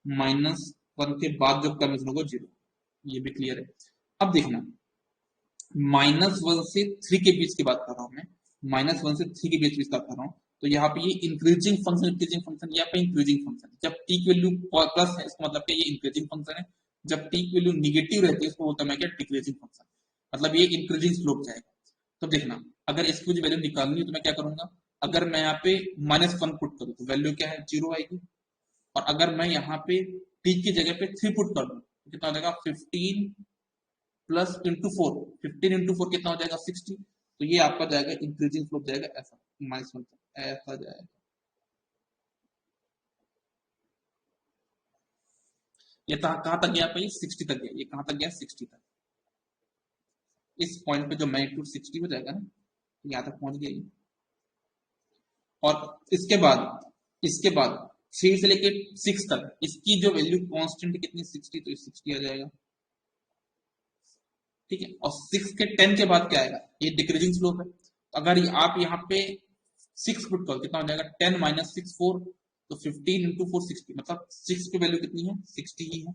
-1 के बाद जो कन्वर्सन होगा 0। ये भी क्लियर है। अब देखना, -1 से 3 के बीच की बात कर रहा हूं मैं, -1 से 3 के बीच की बात कर रहा हूँ। तो यहाँ पे ये इंक्रीजिंग फंक्शन, यहाँ पे इंक्रीजिंग फंक्शन। जब टी की वैल्यू प्लस है इसका मतलब कि ये इंक्रीजिंग फंक्शन है, जब टी की वैल्यू निगेटिव रहती है उसको बोलता मैं क्या, डिक्रीजिंग फंक्शन। मतलब ये इंक्रीजिंग स्लोप जाएगा। तो देखना, अगर इसकी मुझे वैल्यू निकालनी है तो मैं क्या करूंगा, अगर मैं यहाँ पे -1 पुट करूँ तो वैल्यू क्या है, 0 आएगी। और अगर मैं यहाँ पे टी की जगह पे 3 पुट कर दूं तो कितना हो जाएगा, 15 प्लस इंटू 4, 15 इंटू 4 कितना हो जाएगा, 60। तो ये आपका जाएगा इंक्रीजिंग स्लोप जाएगा ऐसा, -1 ऐसा जाएगा। ये कहां तक गया भाई, 60 तक गया। ये कहां तक गया, 60 तक। इस पॉइंट पे जो मैग्नीट्यूड 60 हो जाएगा ना, यहां तक पहुंच गया। और इसके बाद 3 से लेके 6 तक इसकी जो वैल्यू कांस्टेंट कितनी, 60, तो 60 आ जाएगा। ठीक है, और 6 के 10 के बाद क्या आएगा, ये डिक्रीजिंग स्लोप है। अगर आप यहाँ पे 6 पुट करो कितना हो जाएगा, 10 - 6 4, तो 15 इंटू 4 60, मतलब 6 की वैल्यू कितनी है, 60 ही है।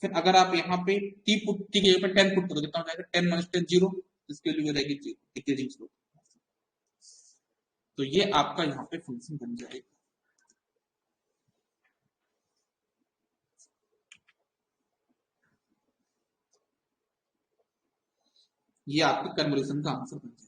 फिर अगर आप यहाँ पे टी के जगह पे 10 पुट करो कितना हो जाएगा, 10 - 10 0, इसकी वैल्यू हो जाएगी डिक्रीजिंग स्लोप। तो ये आपका यहाँ पे फंक्शन बन जाएगा। ये आपके कन्वोल्यूशन का आंसर बन जाएगा।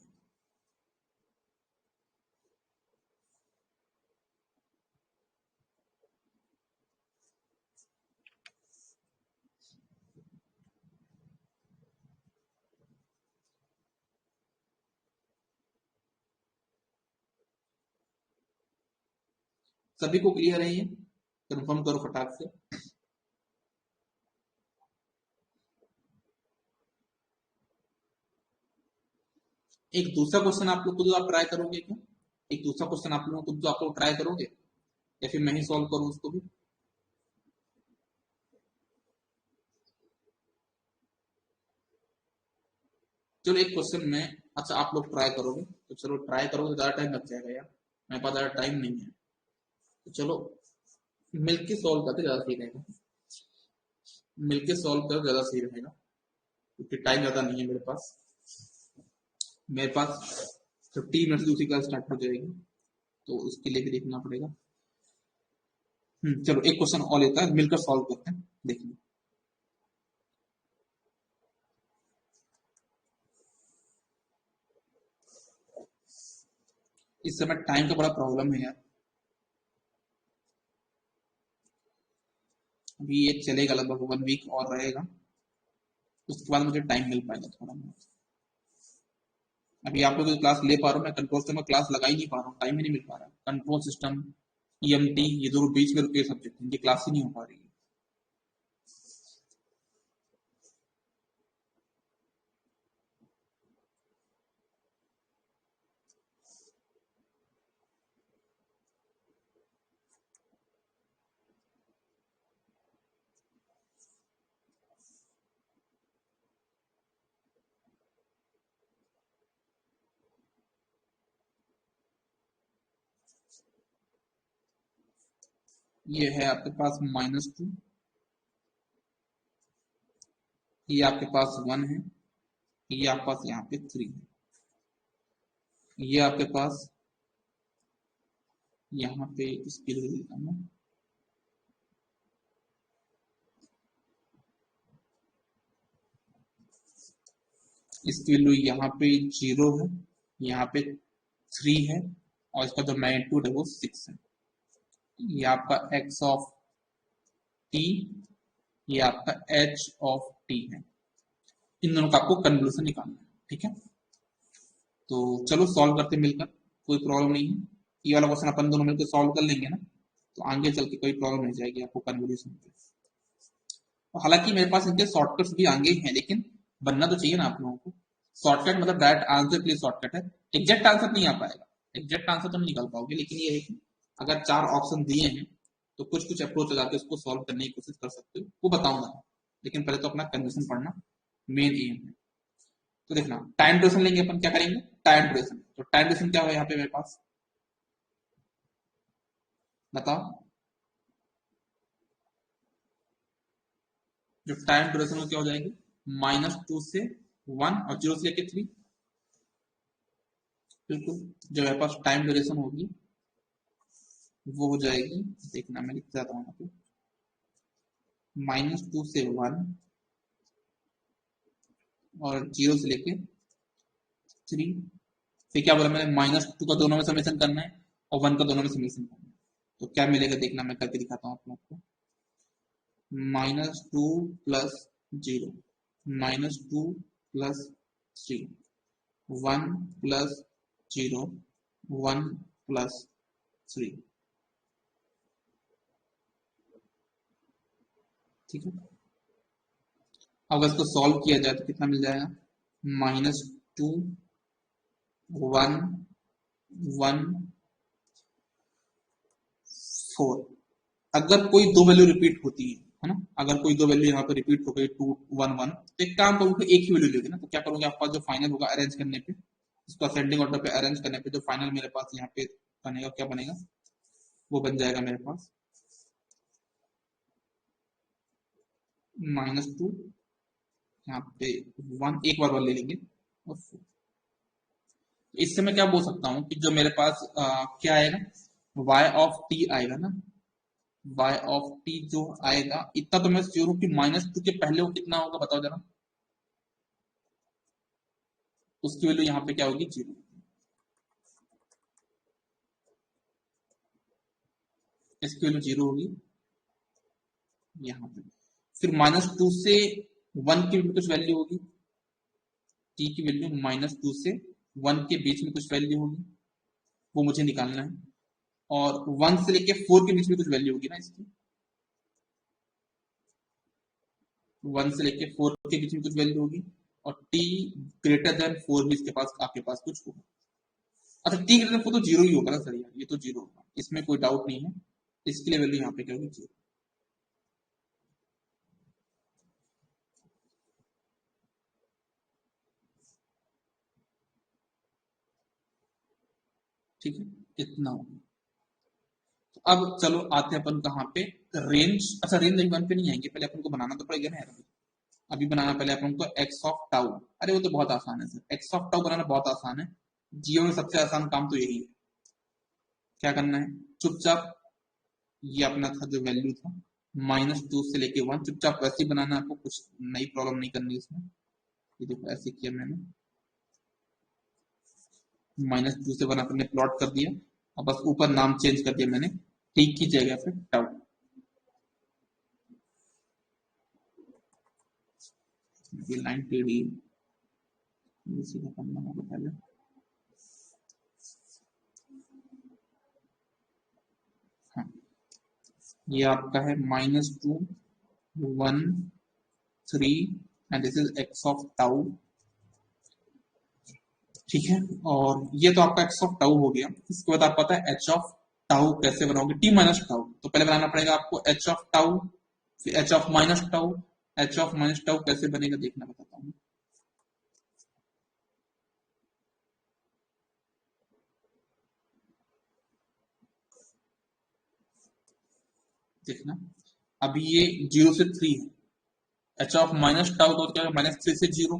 सभी को क्लियर है ये? कंफर्म करो फटाक से। एक दूसरा क्वेश्चन आप लोग को जो आप ट्राई करोगे क्या? एक दूसरा क्वेश्चन आप लोगों को जो आप लोग ट्राई करोगे, या फिर मैं ही सॉल्व करूं उसको भी? चलो एक क्वेश्चन में, अच्छा आप लोग ट्राई करोगे तो चलो ट्राई करोगे, ज्यादा टाइम लग जाएगा यार, मेरे पास ज्यादा टाइम नहीं है। तो चलो मिलके सॉल्व करते ज्यादा सही रहेगा, मिलके सॉल्व कर ज्यादा सही रहेगा, क्योंकि टाइम ज्यादा नहीं है मेरे पास। मेरे पास 15 मिनट से दूसरी क्लास स्टार्ट हो जाएगी, तो उसके लिए भी देखना पड़ेगा। चलो एक क्वेश्चन और लेता है, मिलकर सॉल्व करते हैं, देखिए। इस समय टाइम का बड़ा प्रॉब्लम है यार, अभी ये चलेगा लगभग 1 वीक और रहेगा, उसके बाद मुझे टाइम मिल पाएगा थोड़ा बहुत। अभी आप लोग जो क्लास ले पा रहा हूँ मैं, कंट्रोल सिस्टम में क्लास लगा ही नहीं पा रहा हूँ, टाइम ही नहीं मिल पा रहा है। कंट्रोल सिस्टम, ईएमटी, ये दोनों बीच में रुके सब्जेक्ट, इनकी क्लास ही नहीं हो पा रही है। ये है आपके पास -2, ये आपके पास 1 है, ये आपके पास यहाँ पे 3 है, ये आपके पास यहाँ पे इसकी वैल्यू देता हूँ, इसकी वैल्यू यहाँ पे 0 है, यहाँ पे 3 है, और इसका जो मैग्नीट्यूड है वो 6 है। ये आपका x ऑफ t, ये आपका h ऑफ t है। इन दोनों का आपको कन्वोल्यूशन निकालना है, ठीक है। तो चलो सॉल्व करते मिलकर, कोई प्रॉब्लम नहीं है। ये वाला क्वेश्चन अपन दोनों मिलकर सॉल्व कर लेंगे ना, तो आगे चल के कोई प्रॉब्लम नहीं जाएगी आपको कन्वोल्यूशन पे। तो हालांकि मेरे पास इनके शॉर्टकट्स भी आगे हैं, लेकिन बनना तो चाहिए ना आप लोगों को। शॉर्टकट मतलब डायरेक्ट आंसर के लिए शॉर्टकट है, एग्जैक्ट आंसर नहीं आ पाएगा, एग्जैक्ट आंसर तो नहीं निकाल पाओगे, लेकिन ये है कि अगर 4 ऑप्शन दिए हैं तो कुछ कुछ अप्रोच लगा के उसको सॉल्व करने की कोशिश कर सकते हो, वो बताऊंगा। लेकिन पहले तो अपना कंडीशन पढ़ना मेन एम है। तो देखना टाइम ड्यूरेशन लेंगे अपन, क्या करेंगे टाइम ड्यूरेशन। तो टाइम ड्यूरेशन क्या हो यहाँ पे मेरे पास, बताओ। जो टाइम ड्यूरेशन क्या हो जाएगी, -2 से 1 और 0 से लेके 3। बिल्कुल, जो मेरे पास टाइम ड्यूरेशन होगी वो हो जाएगी, देखना मैं लिख जाता हूँ यहाँ पे, -2 से 1 और 0 से लेके 3। फिर क्या बोला मैंने, -2 का दोनों में समेशन करना है और 1 का दोनों में समेशन करना है। तो क्या मिलेगा देखना, मैं करके दिखाता हूँ आप लोग को। -2 प्लस 0, -2 प्लस 3, 1 प्लस 0, 1 प्लस 3। ठीक है, अब इसको सॉल्व किया जाए तो कितना मिल जाएगा, -2, 1, 1, 4। अगर कोई दो वैल्यू रिपीट होती है ना, अगर कोई दो वैल्यू यहाँ पे रिपीट हो गई 2, 1, 1, तो एक काम करूंगा, एक ही वैल्यू लेगी ना, तो क्या करूंगा, आपके पास जो फाइनल होगा अरेंज करने पे, इसको असेंडिंग ऑर्डर पे अरेंज करने पे जो फाइनल मेरे पास यहाँ पे बनेगा, क्या बनेगा, वो बन जाएगा मेरे पास -2, यहाँ पे 1, एक बार ले लेंगे और 4। इससे मैं क्या बोल सकता हूँ कि जो मेरे पास क्या आएगा, y ऑफ t आएगा ना, y ऑफ t जो आएगा, इतना तो मैं श्योर हूँ कि -2 के पहले वो कितना होगा, बताओ जरा। उसकी वैल्यू यहाँ पे क्या होगी, 0। इसकी वैल्यू 0 होगी यहाँ पे। फिर -2 से 1 की भी कुछ वैल्यू होगी, t की वैल्यू -2 से 1 के बीच में कुछ वैल्यू होगी, वो मुझे निकालना है। और 1 से लेके 4 के बीच में कुछ वैल्यू होगी ना इसकी, 1 से लेके 4 के बीच में कुछ वैल्यू होगी, और t ग्रेटर देन 4 भी इसके पास, आपके पास कुछ होगा। अच्छा, t ग्रेटर देन 4 तो 0 ही होगा ना सर, यार ये तो 0 होगा, इसमें कोई डाउट नहीं है। इसके लिए वैल्यू यहाँ पे क्या होगी, 0। ठीक है, इतना होगा। तो अब चलो आते हैं अपन कहाँ पे, रेंज। अच्छा, रेंज वन पे नहीं आएंगे, पहले अपन को बनाना तो पड़ेगा ना यार। अभी बनाना पहले अपन को एक्स ऑफ टाउ। अरे वो तो बहुत आसान है सर, एक्स ऑफ टाउ बनाना बहुत आसान है। जियो में सबसे आसान काम तो यही है। क्या करना है, चुपचाप ये अपना था जो वैल्यू था -2 से लेके 1, चुपचाप वैसे ही बनाना है आपको, कुछ नई प्रॉब्लम नहीं करनी इसमें। ये देखो ऐसे किया मैंने, -2 से 1 अपने प्लॉट कर दिया, और बस ऊपर नाम चेंज कर दिया मैंने, टी की जगह पे टाउ। ये लाइन टेढ़ी है, ये सीधा करना होगा पहले। हाँ, ये आपका है -2, 1, 3 and this is x of tau. ठीक है, और ये तो आपका एक्स ऑफ टाउ हो गया। इसके बाद आप पता है एच ऑफ टाउ कैसे बनाओगे, टी माइनस टाउ। तो पहले बनाना पड़ेगा आपको एच ऑफ टाउ, फिर H of minus tau. H of minus tau कैसे बनेगा देखना, बताता हूँ। देखना, अभी ये 0 से 3 है, एच ऑफ माइनस टाउ तो क्या, -3 से 0।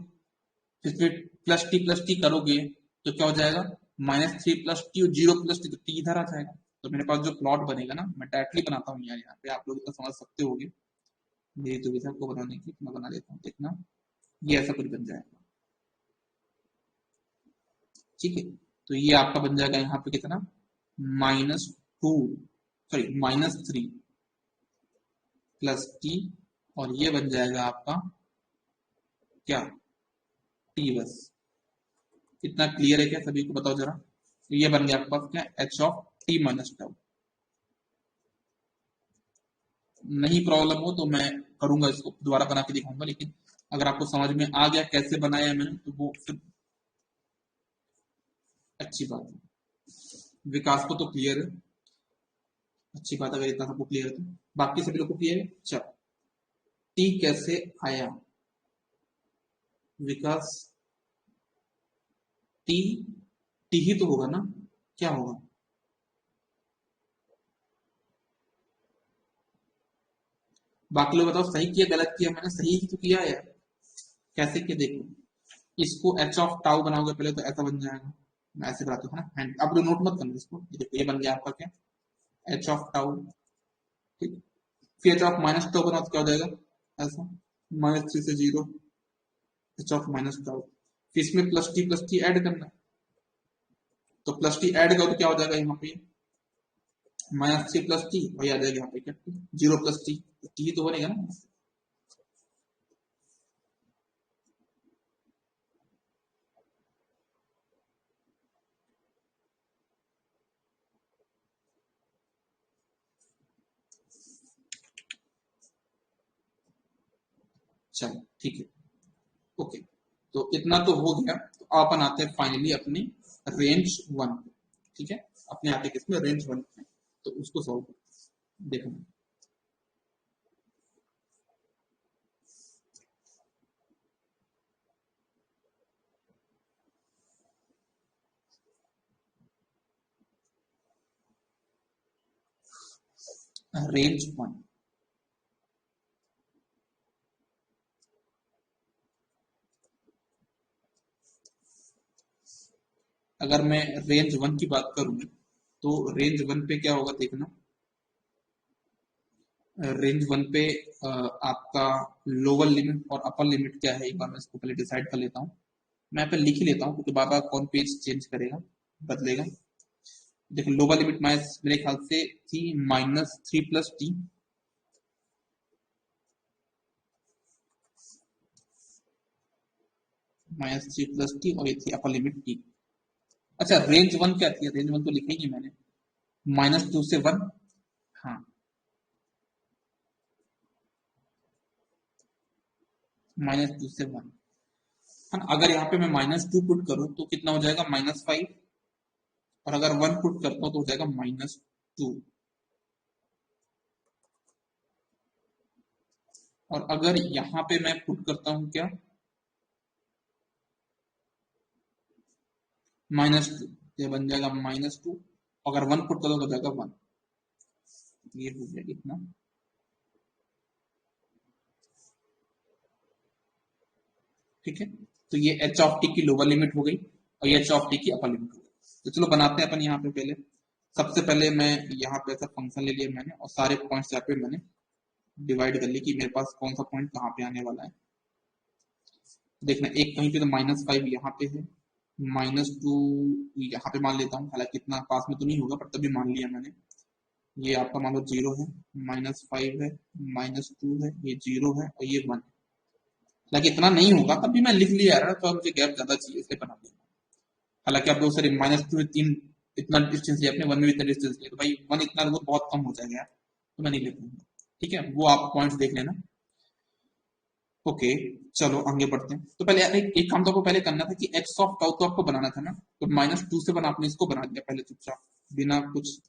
फिर प्लस टी करोगे तो क्या हो जाएगा, -3 प्लस टी, 0 प्लस टी, तो टी इधर आ जाएगा। तो मेरे पास जो प्लॉट बनेगा ना, मैं डायरेक्टली बनाता हूँ यार, यहाँ पे आप लोग तो समझ सकते होगे, मेरी दुविधा को बनाने की मैं बना देता हूँ। देखना, ये ऐसा कुछ बन जाएगा। ठीक है, तो ये आपका बन जाएगा यहाँ पे कितना, -2, सॉरी -3 प्लस टी, और ये बन जाएगा आपका क्या, टी। बस इतना क्लियर है क्या सभी को, बताओ जरा। तो ये बन गया आपके पास क्या, H of t minus tau. नहीं प्रॉब्लम हो तो मैं करूंगा, इसको दोबारा बना के दिखाऊंगा, लेकिन अगर आपको समझ में आ गया कैसे बनाया मैंने तो वो फिर अच्छी बात है। विकास को तो क्लियर है, अच्छी बात है अगर इतना सबको क्लियर है तो। बाकी सभी लोग को क्लियर है। चलो टी कैसे आया विकास? टी टी ही तो होगा ना, क्या होगा? बाकी लोग बताओ सही किया गलत किया? मैंने सही ही तो किया है। कैसे किया देखो, इसको एच ऑफ टाउ बनाओगे पहले तो ऐसा बन जाएगा, मैं ऐसे बनाता हूँ ना, अब नोट मत करना इसको, ये देखो ये बन गया आपका क्या, एच ऑफ टाउ। ठीक, फिर एच ऑफ माइनस टाउ बनाओ तो क्या हो जाएगा, ऐसा -3 से 0 एच ऑफ माइनस टाउ। फिर इसमें प्लस टी ऐड करना है, तो प्लस टी ऐड करो तो क्या हो जाएगा यहाँ पे, -3 प्लस टी, वही आ जाएगा यहाँ पे क्या, 0 प्लस टी, टी तो बनेगा ना। चलो ठीक है, ओके, तो इतना तो हो गया। तो अपन आते हैं फाइनली अपनी रेंज वन पे। ठीक है, अपने आते किसमें, रेंज वन पे, तो उसको सॉल्व करते हैं। देखो रेंज वन, अगर मैं रेंज वन की बात करूं तो रेंज वन पे क्या होगा देखना, रेंज वन पे आपका लोअर लिमिट और अपर लिमिट क्या है, एक बार मैं इसको पहले डिसाइड कर लेता हूँ। मैं यहाँ पे लिख ही लेता हूँ क्योंकि बार बार कौन पेज चेंज करेगा, बदलेगा। देखो लोअर लिमिट मेरे ख्याल से थी -3 प्लस टी, -3 प्लस टी, और ये थी अपर लिमिट टी। अच्छा रेंज वन क्या थी, रेंज वन तो लिखी ही मैंने, -2 से 1। हाँ -2 से 1 है ना। अगर यहाँ पे मैं -2 पुट करूँ तो कितना हो जाएगा, -5, और अगर 1 पुट करता हूँ तो हो जाएगा -2। और अगर यहाँ पे मैं पुट करता हूँ क्या, -2, ये बन जाएगा -2, अगर 1 पुट करो तो हो जाएगा 1। ये हो गया इतना। ठीक है, तो ये एच ऑफ टी की लोअर लिमिट हो गई और ये एच ऑफ टी की अपर लिमिट हो गई। तो चलो बनाते हैं अपन यहाँ पे पहले। सबसे पहले मैं यहाँ पे ऐसा फंक्शन ले लिया मैंने, और सारे पॉइंट्स यहाँ पे मैंने डिवाइड कर ली कि मेरे पास कौन सा पॉइंट कहाँ पे आने वाला है। देखना एक कहीं पे तो -5 यहाँ पे है, -2 यहाँ पे मान लेता हूँ, हालांकि इतना पास में तो नहीं होगा पर तभी मान लिया मैंने। ये आपका मान लो 0 है, -5 है, -2 है, ये 0 है और ये 1 है। हालांकि इतना नहीं होगा तभी मैं लिख लिया यार, तो मुझे गैप ज्यादा चाहिए इसलिए बना दिया। हालांकि आप लोग सर -2 में 3 इतना डिस्टेंस है, अपने 1 में भी इतना डिस्टेंस है, तो भाई 1 इतना तो बहुत कम हो जाएगा यार, तो मैं नहीं लिखूंगा। ठीक है, वो आप पॉइंट्स देख लेना। ओके, चलो आगे बढ़ते हैं। तो पहले एक काम तो आपको पहले करना था कि एक्स ऑफ टाउ तो आपको बनाना था ना, तो -2 से 1 आपने इसको बना दिया पहले चुपचाप, बिना कुछ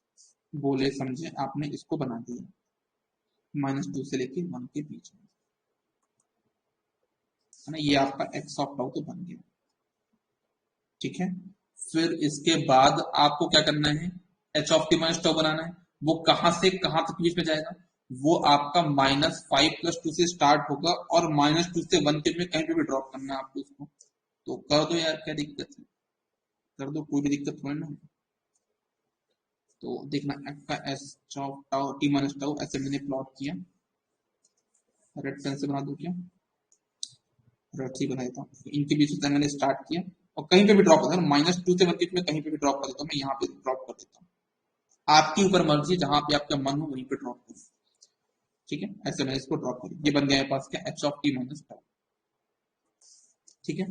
बोले समझे आपने इसको बना दिया, -2 से लेके 1 के बीच में, है ना। ये आपका एक्स ऑफ टाउ तो बन गया। ठीक है, फिर इसके बाद आपको क्या करना है, h of t minus tau बनाना है। वो कहां से कहां तक बीच में जाएगा, वो आपका -5 + 2 से स्टार्ट होगा और -2 से 1 के में कहीं पे भी ड्रॉप करना है आपको उसको। तो कर दो यार, क्या दिक्कत है, कर दो, कोई भी दिक्कत थोड़ी ना है। तो देखना आपका S of tau T minus tau ऐसे मैंने प्लॉट किया, रेड पेन से बना दो क्या, रेड से बना देता हूँ। इनके बीच में मैंने स्टार्ट किया और कहीं पे भी ड्रॉप कर, -2 से 1 के बीच में कहीं पे भी ड्रॉप कर देता हूँ, मैं यहाँ पे ड्रॉप कर देता हूँ। आपकी ऊपर मर्जी, जहां पे आपका मन हो वहीं पे ड्रॉप करो। ठीक है, ऐसे मैंने इसको ड्रॉप कर, ये बन गया मेरे पास क्या, H of t minus tau. ठीक है,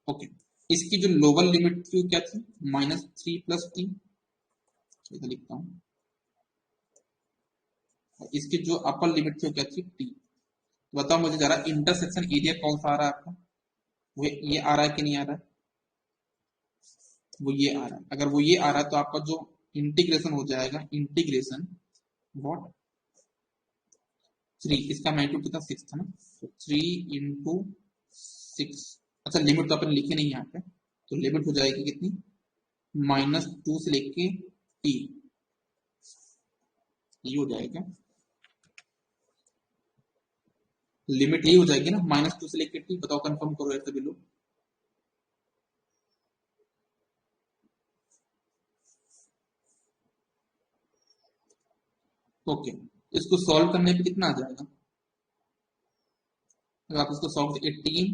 ओके। इसकी जो लोअर लिमिट थी क्या थी, -3 + टी, इधर लिखता हूँ। और इसकी जो अपर लिमिट थी वो क्या थी, टी। तो बताओ मुझे जरा इंटरसेक्शन एरिया कौन सा आ रहा है आपका, वो ये आ रहा है कि नहीं आ रहा है, वो ये आ रहा है। अगर वो ये आ रहा है तो आपका जो इंटीग्रेशन हो जाएगा, इंटीग्रेशन व्हाट 3, इसका मैग्नीट्यूड कितना 6 था ना, तो 3 इंटू 6। अच्छा लिमिट तो अपन लिखे नहीं यहाँ पे, तो लिमिट हो जाएगी कितनी, -2 से लेके t, ये हो जाएगा लिमिट, यही हो जाएगी ना -2 से लेके t। बताओ कंफर्म करो यार सभी लोग। ओके, इसको सॉल्व करने पे कितना आ जाएगा, अगर आप इसको solve 18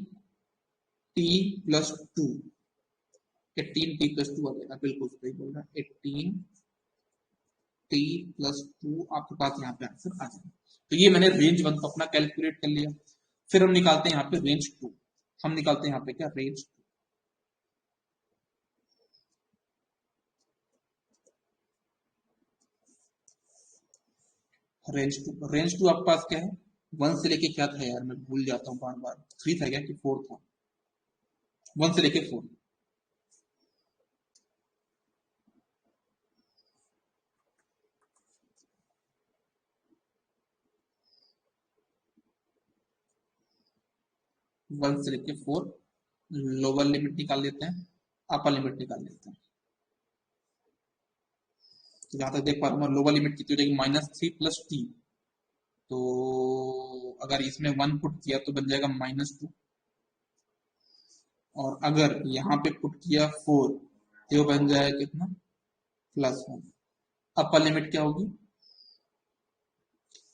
t plus 2, 18 t plus 2 आ जाएगा, बिल्कुल सही बोल रहा है, 18 t प्लस 2 आपके पास यहाँ पे आंसर आ जाएगा। तो ये मैंने रेंज 1 को अपना कैलकुलेट कर लिया। फिर हम निकालते हैं यहाँ पे रेंज 2, हम निकालते हैं यहाँ पे क्या, रेंज 2। रेंज 2 आपके पास क्या है, 1 से लेके क्या था यार, मैं भूल जाता हूँ बार बार, 3 था क्या कि 4 था, 1 से लेके 4। वन से लेके 4, लोअर लिमिट निकाल लेते हैं, अपर लिमिट निकाल लेते हैं। तो जहां तक देख पा रहा हूँ लोअर लिमिट कितनी हो जाएगी, -3 प्लस टी। तो अगर इसमें 1 पुट किया तो बन जाएगा -2, और अगर यहाँ पे पुट किया 4 तो बन जाएगा कितना, +1। अपर लिमिट क्या होगी,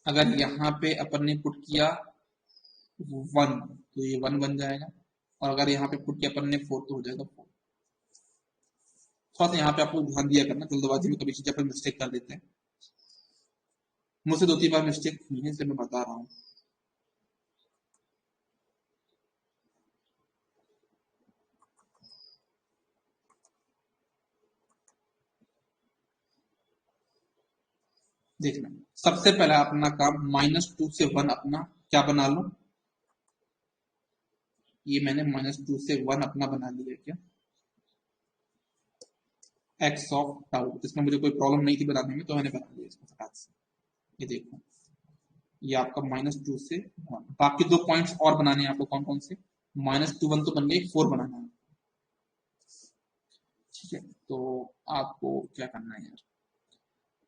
अगर यहाँ पे अपन ने पुट किया 1 तो ये 1 बन जाएगा, और अगर यहाँ पे पुट किया अपन ने 4 तो हो जाएगा 4। थोड़ा सा यहाँ पे आपको ध्यान दिया करना, जल्दबाजी में कभी चीजें अपन मिस्टेक कर देते हैं, मुझसे 2-3 बार मिस्टेक हुई है, इसलिए मैं बता रहा हूँ। देखना, सबसे पहला अपना काम -2 से 1 अपना क्या बना लो, ये मैंने -2 से 1 अपना बना लिया क्या, x ऑफ टाउ। इसमें मुझे कोई प्रॉब्लम नहीं थी बनाने में, तो मैंने बना लिया इसको फटाक से। ये देखो, ये आपका -2 से 1। बाकी 2 पॉइंट्स और बनाने हैं आपको, कौन कौन से, -2 1 तो बन गए, 4 बनाना है, ठीक है। तो आपको क्या करना है यार,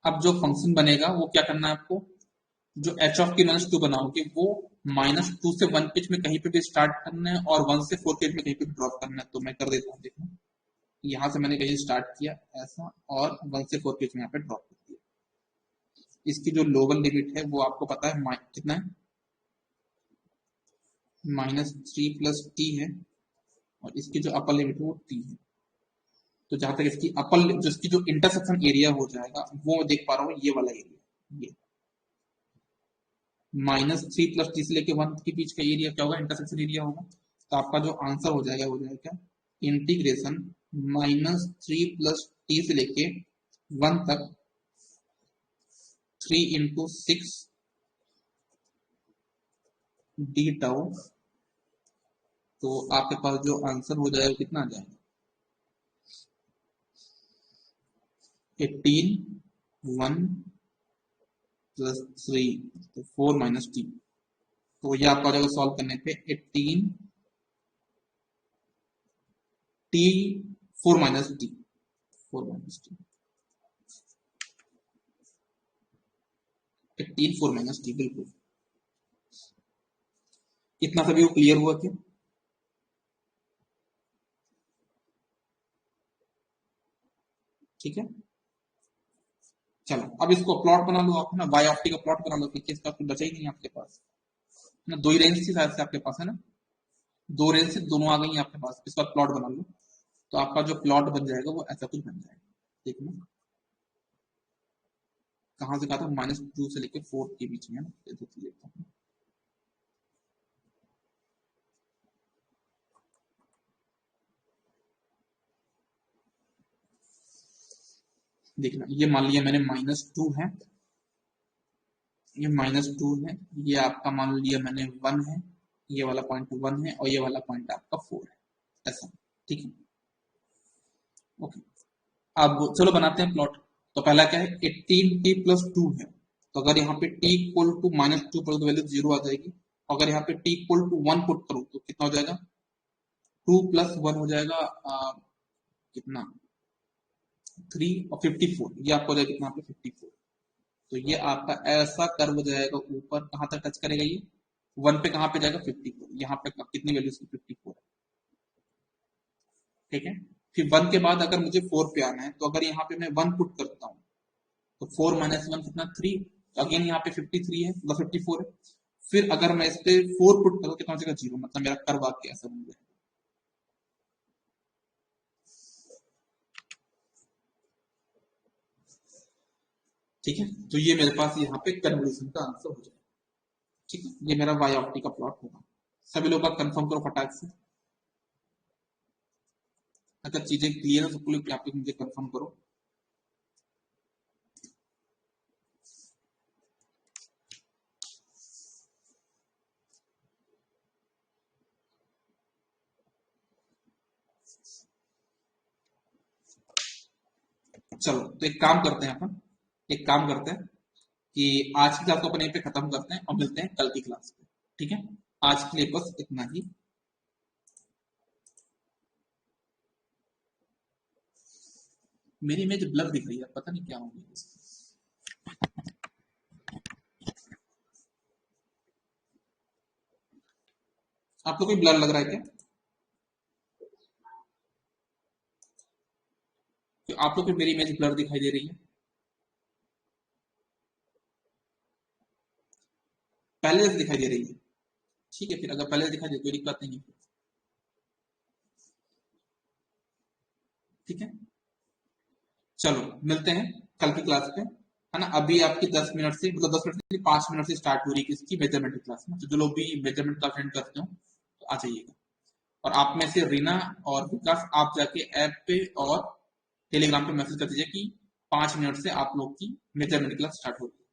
अब जो फंक्शन बनेगा वो क्या करना है आपको, जो h ऑफ की -2 बनाओगे वो -2 से 1 के बीच में कहीं पे भी स्टार्ट करना है, और 1 से 4 के बीच में कहीं पे भी ड्रॉप करना है। तो मैं कर देता हूँ, देखो यहाँ से मैंने कहीं स्टार्ट किया ऐसा, और 1 से 4 के बीच में यहाँ पे ड्रॉप कर दिया। इसकी जो लोअर लिमिट है वो आपको पता है कितना है, -3 प्लस टी है, और इसकी जो अपर लिमिट है वो टी है। तो जहां तक इसकी अपर जो इसकी जो इंटरसेक्शन एरिया हो जाएगा वो देख पा रहा हूँ, ये वाला एरिया, ये -3 प्लस टी से लेके 1 के बीच का एरिया क्या होगा, इंटरसेक्शन एरिया होगा। तो आपका जो आंसर हो जाएगा वो जाएगा इंटीग्रेशन -3 प्लस टी से लेके 1 तक 3 इंटू 6 डी टाउ। तो आपके पास जो आंसर हो जाएगा कितना आ जाएगा, 18 1 प्लस 3, तो 4 माइनस टी। तो ये आपका जाएगा सॉल्व करने पे 18 T 4 minus T, 4 minus T, 18 4 minus T, बिल्कुल। इतना सभी को क्लियर हुआ क्या, ठीक है। चलो अब इसको प्लॉट बना लो आप ना, वाई ऑफ टी का प्लॉट बना लो, क्योंकि इसका तो बचा ही नहीं आपके पास ना, 2 ही रेंज थी शायद से आपके पास, है ना, 2 रेंज से दोनों आ गई हैं आपके पास। इसका प्लॉट बना लो, तो आपका जो प्लॉट बन जाएगा वो ऐसा कुछ बन जाएगा। देखना कहाँ से कहा था, -2 से लेकर 4 के बीच में, देखता हूँ। देखना, ये मान लिया मैंने -2 है, ये -2 है, ये आपका मान लिया मैंने 1 है, ये वाला पॉइंट 1 है, और ये वाला पॉइंट आपका 4 है, ऐसा, ठीक है। ओके, अब चलो बनाते हैं प्लॉट। तो पहला क्या है, 18t+2 है। तो अगर यहाँ पे t इक्वल टू -2 पर तो वैल्यू 0 आ जाएगी। अगर यहाँ पे t इक्वल टू 1 पुट करूँ तो कितना हो जाएगा, 2+1 हो जाएगा कितना 3 और 54, ये आपको हो जाएगा कितना पे 54। तो ये आपका ऐसा कर्व जाएगा ऊपर, कहां तक टच करेगा ये, 1 पे कहां पे जाएगा 54, यहाँ पे कितनी वैल्यू इसकी 54 है, ठीक है। फिर 1 के बाद अगर मुझे 4 पे आना है, तो अगर यहाँ पे मैं 1 पुट करता हूँ तो 4 - 1 कितना 3, तो अगेन यहाँ पे 53 है, मतलब 54 है। फिर अगर मैं इस पे 4 पुट करूँ कितना हो जाएगा 0, मतलब मेरा कर्व आके ऐसा बन जाएगा, ठीक है। तो ये मेरे पास यहाँ पे कन्वोल्यूशन का आंसर हो जाएगा, ठीक है। ये मेरा वाई ऑफ टी का प्लॉट होगा। सभी लोग का कंफर्म करो फटाक से, अगर चीजें क्लियर है तो आप लोग मुझे कंफर्म करो। चलो तो एक काम करते हैं अपन, एक काम करते हैं कि आज की क्लास को अपन यहीं पे खत्म करते हैं और मिलते हैं कल की क्लास पे, ठीक है। आज के लिए बस इतना ही। मेरी इमेज ब्लर दिख रही है, पता नहीं क्या हो गया। आप लोग को ब्लर लग रहा है क्या, कि आप लोग को मेरी इमेज ब्लर दिखाई दे रही है? पहले जैसे दिखाई दे रही है, ठीक है। फिर अगर पहले दिखाई दे कोई दिक्कत नहीं है, ठीक है। चलो मिलते हैं कल की क्लास पे, है ना। अभी आपकी 10 मिनट से, मतलब 10 मिनट से 5 मिनट से स्टार्ट हो रही है किसकी, मेजरमेंट की क्लास में। तो जो लोग भी मेजरमेंट का अटेंड करते हो तो आ जाइएगा। और आप में से रीना और विकास, आप जाके ऐप पे और टेलीग्राम पे मैसेज कर दीजिए कि 5 मिनट से आप लोग की मेजरमेंट क्लास स्टार्ट हो रही है।